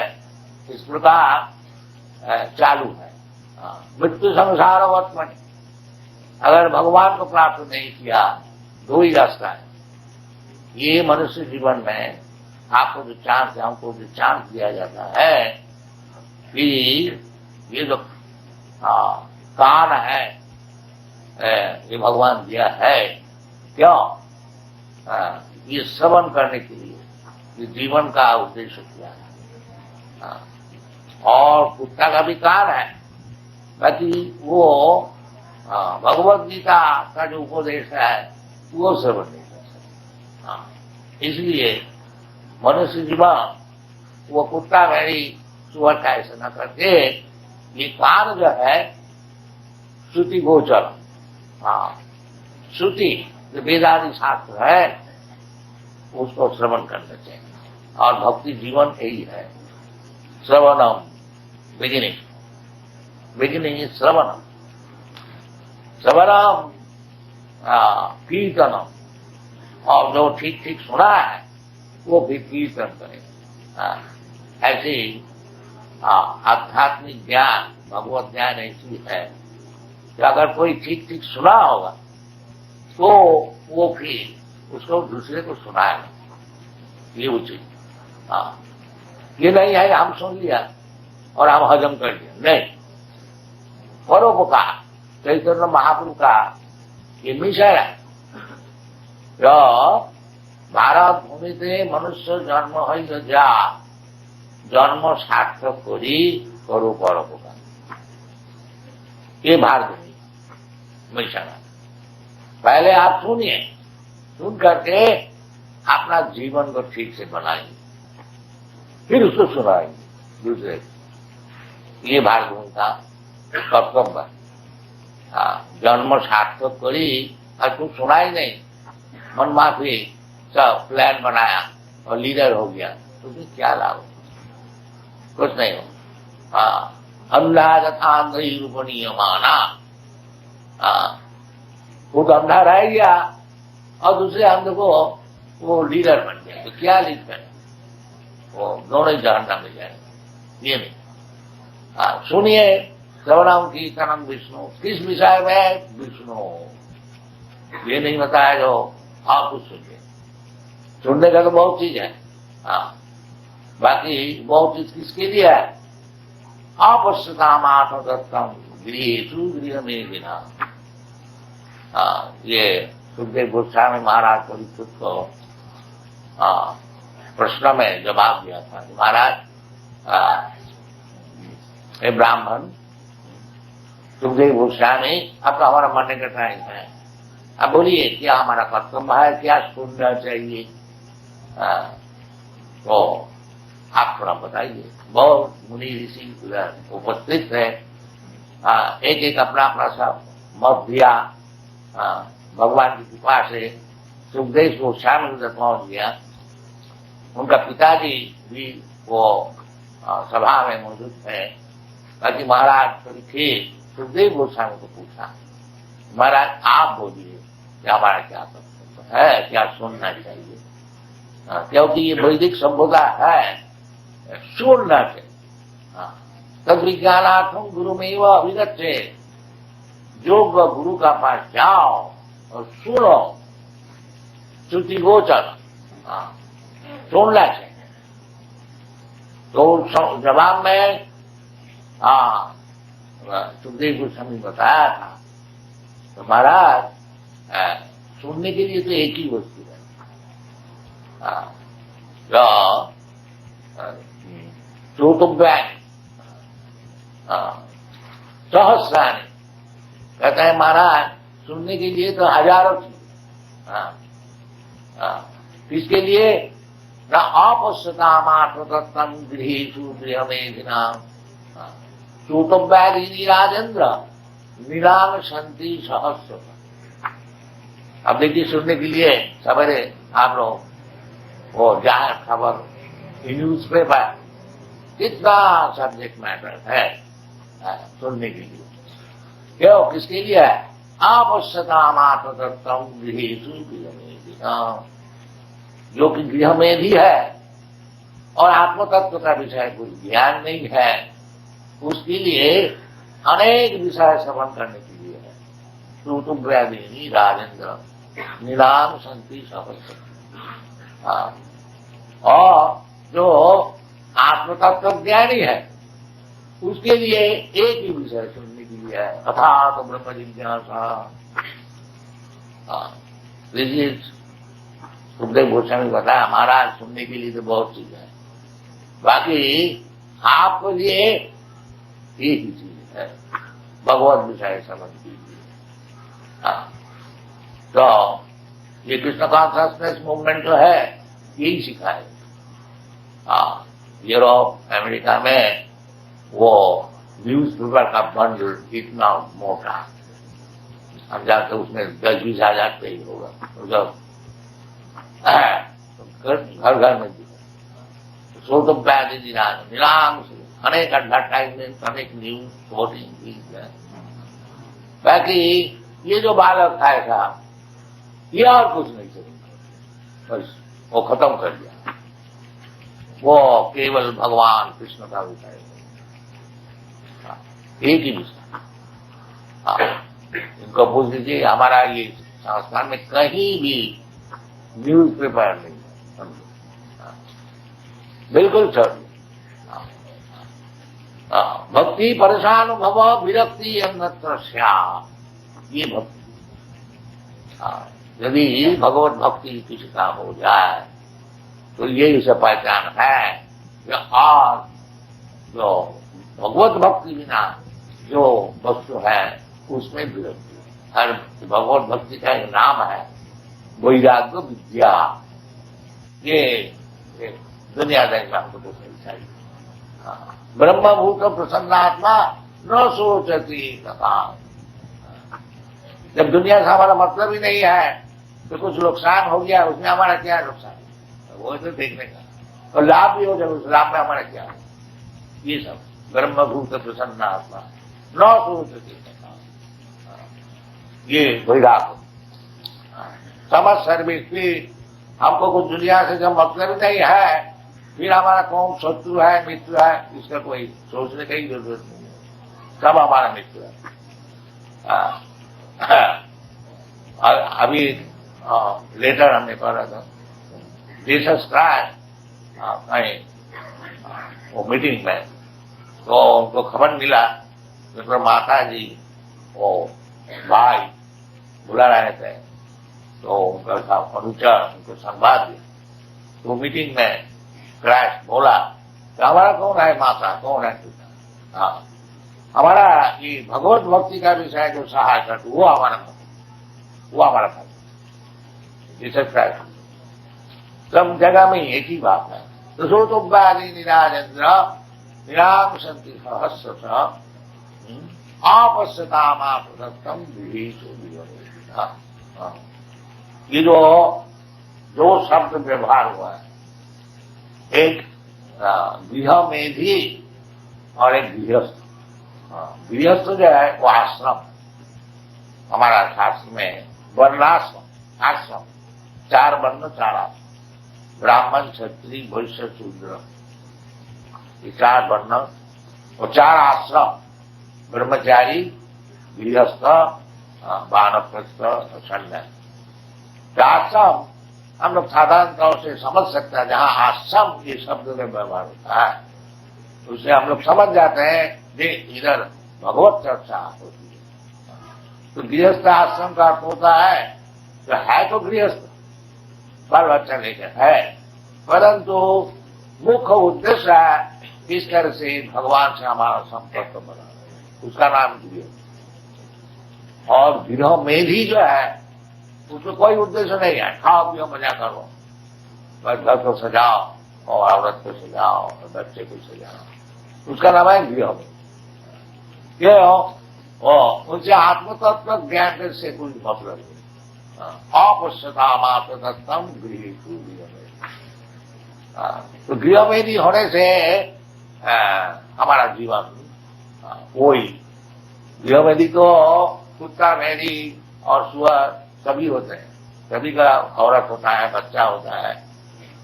इस प्रकार चालू है मृत्यु संसार वर्तमान। अगर भगवान को प्राप्त नहीं किया, दो ही रास्ता है। ये मनुष्य जीवन में आपको जो चांस है, हमको जो चांस दिया जाता है कि ये जो कान है ये भगवान दिया है, क्यों? ये श्रवण करने के लिए, ये जीवन का उद्देश्य किया है। और कुत्ता का भी कान है, बाकी वो भगवत गीता का जो उपदेश है वो श्रवण नहीं कर सकता। इसलिए मनुष्य जीवन वो कुत्ता मेरी सुअर का ऐसा न करके ये कान जो है श्रुति गोचर, श्रुति जो वेदादि शास्त्र है उसको श्रवण करना चाहिए। और भक्ति जीवन यही है, श्रवणम बिगिनिंग इज श्रवणम, श्रवणम कीर्तनम, और जो ठीक ठीक सुना है वो भी कीर्तन करें। ऐसे आध्यात्मिक ज्ञान, भगवत ज्ञान ऐसी है कि अगर कोई ठीक ठीक सुना होगा तो वो फिर उसको दूसरे को सुनाएगा, ये उचित। ये नहीं है हम सुन लिया और हम हजम कर लिया, नहीं। परोपकार चैतन्य महाप्रभु का ये मिशन है। भारत भूमिते मनुष्य जन्म है जा, जन्म सार्थक करी करो परोपकार, ये भारत भूमि मिशन है। पहले आप सुनिए, सुन करके अपना जीवन को ठीक से बनाएंगे, फिर उसको सुनाएंगे दूसरे को। ये भारत भूमि का कर्तव्य है। जन्म सार्थक करी, और कुछ सुना ही नहीं, मन माफी सब प्लान बनाया और लीडर हो गया, तो फिर क्या लाभ हो? कुछ नहीं हो। अंधा तथा अंधी रूपणीय माना, खुद अंधा रह गया और दूसरे अंध को वो लीडर बन गया, तो क्या लीड करे? वो दोनों ही जहन्नम में जाएंगे। ये नहीं। सुनिए श्रवणम कीर्तनम विष्णु, किस विषय में? विष्णु। ये नहीं बताया जो आप कुछ सुनिए, सुनने का तो बहुत चीज है, बाकी बहुत चीज किसके लिए है? अपश्यताम आत्मदत्तम गृहेषु गृह में बिना। ये सुखदेव गोस्वामी महाराज परीक्षित को प्रश्न में जवाब दिया था, महाराज हे ब्राह्मण सुखदेव गोस्वामी, अब तो हमारा मरने का टाइम है, अब बोलिए क्या हमारा कर्तव्य है, क्या सुनना चाहिए? तो आप थोड़ा बताइए। बहुत मुनि ऋषि उपस्थित है, एक एक अपना अपना सब मत दिया। भगवान की कृपा से सुखदेव गोस्वामी को पहुंच गया। उनका पिताजी भी वो सभा में मौजूद थे। बाकी महाराज परीक्षित सुखदेव गोस्वामी को पूछा, महाराज आप बोलिए कि हमारा क्या कर्तव्य है, क्या सुनना चाहिए? क्योंकि ये वैदिक सभ्यता है, सुनना चाहिए। तद विज्ञानार्थम गुरु में वह अभिगच्छे, योग्य गुरु का पास जाओ और सुनो, श्रुति गोचर, सुनना चाहिए। तो जवाब में सुखदेव गोस्वामी बताया था, तो महाराज सुनने के लिए तो एक ही वस्तु है, श्रोतव्यानि सहस्रानि, कहते हैं महाराज सुनने के लिए तो हजारों चीज। किसके लिए? न अपश्यतामात्मतत्त्वं गृहेषु गृहमेधिनां श्रोतव्यानि राजेंद्र नीलांग संति सहस्र। अब देखिए, सुनने के लिए सवेरे आप लोग वो जाए खबर न्यूज पेपर, कितना सब्जेक्ट मैटर है सुनने के लिए। क्यों? किसके लिए है? आवश्यकतामात्मतत्त्वं गृहेषु गृहमेधिनां, जो कि गृह में भी है और आत्मतत्व का विषय कुछ ज्ञान नहीं है, उसके लिए अनेक विषय श्रवण करने के लिए है। श्रोतव्यानि राजेंद्र नीलाम संति सहस्र। और जो आत्मतत्व ज्ञानी है उसके लिए एक ही विषय सुनने के लिए है, अर्थात ब्रह्म जिज्ञासा। सुखदेव गोस्वामी बताया, महाराज सुनने के लिए तो बहुत चीज है, बाकी आपके लिए एक ही चीज है, भगवत विषय समझ कीजिए। तो ये कृष्ण कॉन्शसनेस मूवमेंट जो है यही सिखाए। यूरोप अमेरिका में वो न्यूज पेपर का बंडल इतना मोटा, हम जाते उसमें 10-20 हजार पेज होगा, जब घर घर में श्रोतव्यानि नीलांग अनेक एडवर्टाइजमेंट, अनेक न्यूज रिपोर्टिंग है। बाकी ये जो बालक था ऐसा, ये और कुछ नहीं करेंगे, बस वो खत्म कर दिया। वो केवल भगवान कृष्ण का विषय, एक ही विषय। इनको पूछ लीजिए, हमारा ये संस्थान में कहीं भी न्यूज पेपर नहीं है, बिल्कुल छोड़। भक्ति परेशान भव विरक्ति अन्यत्र स्यात्, ये भक्ति। यदि भगवत भक्ति किसी का हो जाए तो ये इसे पहचान है कि और जो भगवत भक्ति बिना जो वस्तु है उसमें विरक्ति। हर भगवत भक्ति का एक नाम है वैराग्य विद्या। ये दुनियादारी में हमको कुछ नहीं चाहिए। ब्रह्मभूत प्रसन्नात्मा न सोचती कथा। जब दुनिया से हमारा मतलब ही नहीं है तो कुछ नुकसान हो गया, उसमें हमारा क्या नुकसान है, वो तो देखने का। और लाभ भी हो जाए, उस लाभ में हमारा क्या है। ये सब ब्रह्मभूत प्रसन्नात्मा न सोचती कथा, ये वैराग्य। समझ सर्विस भी, हमको कुछ दुनिया से जब मतलब ही नहीं है, फिर हमारा कौन शत्रु है मित्र है इसका कोई सोचने की जरूरत नहीं है, सब हमारा मित्र है। अभी लेटर हमने पढ़ा था, जीसस क्राइस्ट कहीं वो मीटिंग में, तो उनको खबर मिला कि माता जी वो भाई बुला रहे थे, तो उनका अनुचर उनको संवाद दिया। तो मीटिंग में क्राइस्ट बोला कि हमारा कौन है माता, कौन है पिता। हमारा ये भगवत भक्ति का विषय जो सहायक, वो हमारा फल। जीसस क्राइस्ट सब जगह में एक ही बात है। तो श्रोतव्यानि निराजेन्द्र निराम संति सहस्रश आपश्यतामात्मतत्त्वं गृहेषु गृहमेधिनां। ये जो दो शब्द व्यवहार हुआ है, एक गृह में भी और एक गृहस्थ। गृहस्थ जो है वो आश्रम, हमारा शास्त्र में वर्णाश्रम, आश्रम 4 वर्ण 4 आश्रम, ब्राह्मण क्षत्रिय वैश्य शूद्र, ये 4 वर्ण और 4 आश्रम, ब्रह्मचारी गृहस्थ वानप्रस्थ और सन्यासी। आश्रम हम लोग साधारण तौर से समझ सकते हैं, जहां आश्रम ये शब्द में व्यवहार होता है उससे हम लोग समझ जाते हैं कि इधर भगवत चर्चा होती है। तो गृहस्थ आश्रम का अर्थ होता है तो गृहस्थ, बाल बच्चा लेकर है, परंतु मुख्य उद्देश्य है किस तरह से भगवान से हमारा संपर्क बना, उसका नाम गृह। और गृह में भी जो है उसमें कोई उद्देश्य नहीं है, खाओ पियो मजा करो, बस घर को सजाओ और औरत को सजाओ और बच्चे को सजाओ, उसका नाम है गृह में। क्यों? उनसे आत्मतत्व ज्ञान से कोई मतलब नहीं। अपश्यता मात्र दत्तम गृह तो गृह में नहीं होने से हमारा जीवन कोई गृहवेदी तो कुत्ता भेड़ी और सुअर सभी होते हैं, सभी का औरत होता है, बच्चा होता है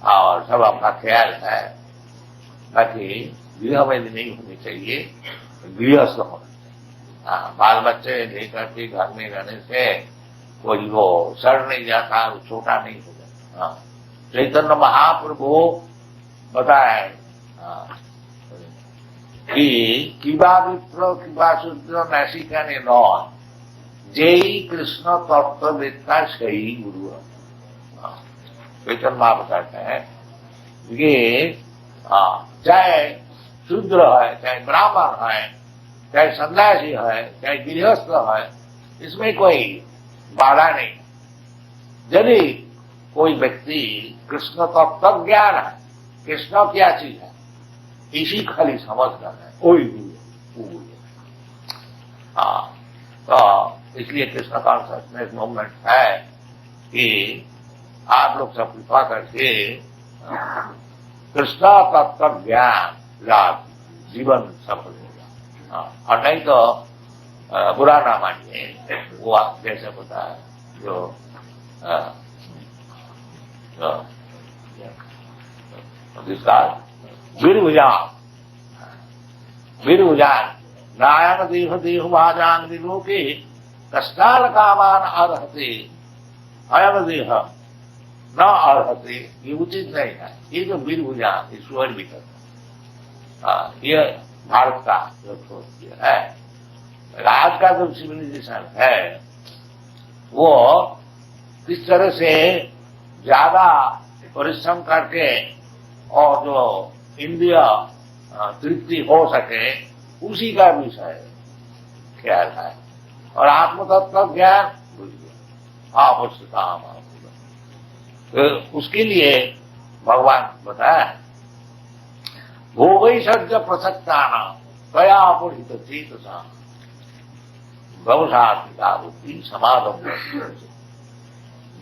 और सब अपना ख्याल है। बाकी गृहवेदी नहीं होनी चाहिए, गृहस्थ होना चाहिए। बाल बच्चे लेकर के घर में रहने से कोई वो सड़ नहीं जाता, वो छोटा नहीं हो जाता। चैतन्य महाप्रभु बताए कि किबा विप्र किबा शूद्र नैशिका ने नौन जय कृष्ण तत्ववेत्ता सही गुरु। चैतन्य महा बताते हैं कि चाहे शूद्र है, चाहे ब्राह्मण है, चाहे सन्यासी है, चाहे गृहस्थ है, इसमें कोई बाधा नहीं। यदि कोई व्यक्ति कृष्ण तत्व ज्ञान है, कृष्ण क्या चीज है, इसी खाली समझ कर है, कोई भी तो इसलिए कृष्ण कॉन्शियसनेस मूवमेंट है कि आप लोग सब कृपा करके कृष्ण तत्व ज्ञान लाभ जीवन सफल होगा। और नहीं तो बुरा ना मानिए, वो आप जैसे पता है जो जिसका वीरभुजान नारायण देह देह भाजान विलोके कष्टाल कामान अर्हते अयम देह न अर्हते, ये उचित नहीं है। ये जो वीरभुजान ईश्वर भी करता ये भारत का जो है, आज का जो सिविलाइजेशन है वो किस तरह से ज्यादा परिश्रम करके और जो इंद्रिय तृप्ति हो सके उसी का विषय ख्याल है। और आत्मतत्व ज्ञान आवश्यकता तो उसके लिए भगवान बताया भोगई सज्ज प्रसक्ता कया अपरित चेतसा गौशाति समागम।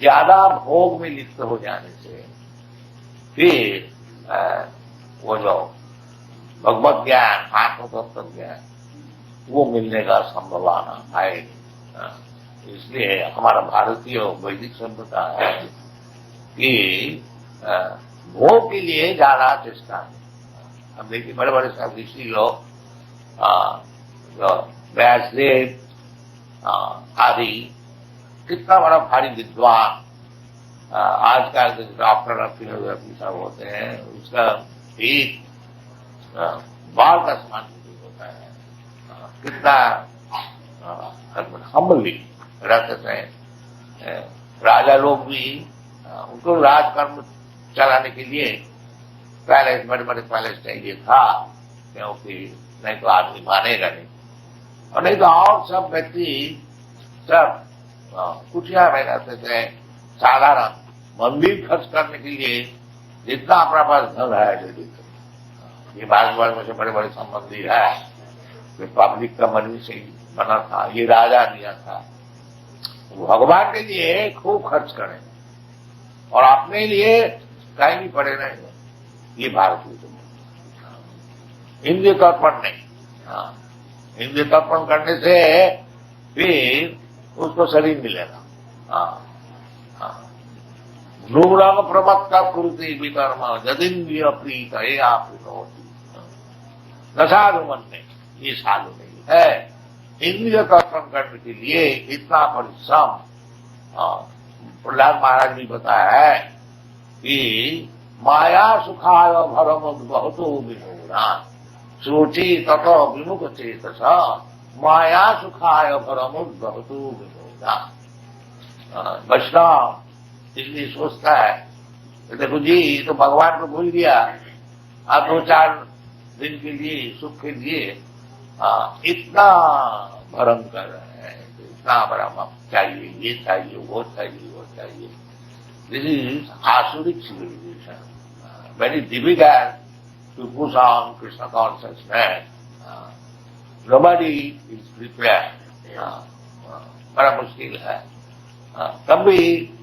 ज्यादा भोग में लिप्त हो जाने से फिर वो जो भगवत ज्ञान आत्मतत्व ज्ञान वो मिलने का संभावना है। इसलिए हमारा भारतीय वैदिक सभ्यता है कि भोग के लिए ज्यादा चेष्टा है। हम देखिए बड़े बड़े ऋषि लोग व्यासदेव आदि कितना बड़ा भारी विद्वान आजकल के डॉक्टर और फिलोसफी सब होते हैं, उसका एक बाल का समान होता है। कितना हम्बली रहते थे। राजा लोग भी उनको राजकर्म चलाने के लिए पैलेस, बड़े बड़े पैलेस चाहिए था, क्योंकि नहीं तो आदमी मानेगा नहीं। और नहीं तो और सब व्यक्ति सब कुटिया में रहते थे। साधारण मंदिर खर्च करने के लिए जितना अपना पास धन है दे देते। ये भारतवर्ष में से बड़े बड़े संबंधी है, पब्लिक का मनी से बना था, ये राजा दिया था। भगवान के लिए खूब खर्च करें और अपने लिए कहीं भी पड़े नहीं। ये भारतीय इंद्रिय तर्पण नहीं। इंद्रिय तर्पण करने से फिर उसको शरीर मिलेगा। नूरंग प्रमत्ता कुरुति विकर्म जदिन्द्रिय प्रीत हे आप न साधु मन में, ये साधु नहीं है। इंद्रिय तर्पण करने के लिए इतना परिश्रम प्रहलाद महाराज भी बताया है कि माया सुखाय भरम बहुतो विनोदा सोची ततो विमुख चेतस माया सुखाय भरम बहुतो विनोदा। वैष्णव इसलिए सोचता है देखो जी, तो भगवान को भूल गया, आप 2-4 दिन के लिए, सुख के लिए इतना भयंकर है, इतना बड़ा चाहिए, ये चाहिए, वो चाहिए, वो चाहिए. This is Asuric civilization, very difficult to push on Krishna consciousness. Nobody is prepared. बड़ा मुश्किल है, तब भी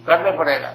करने पड़ेगा.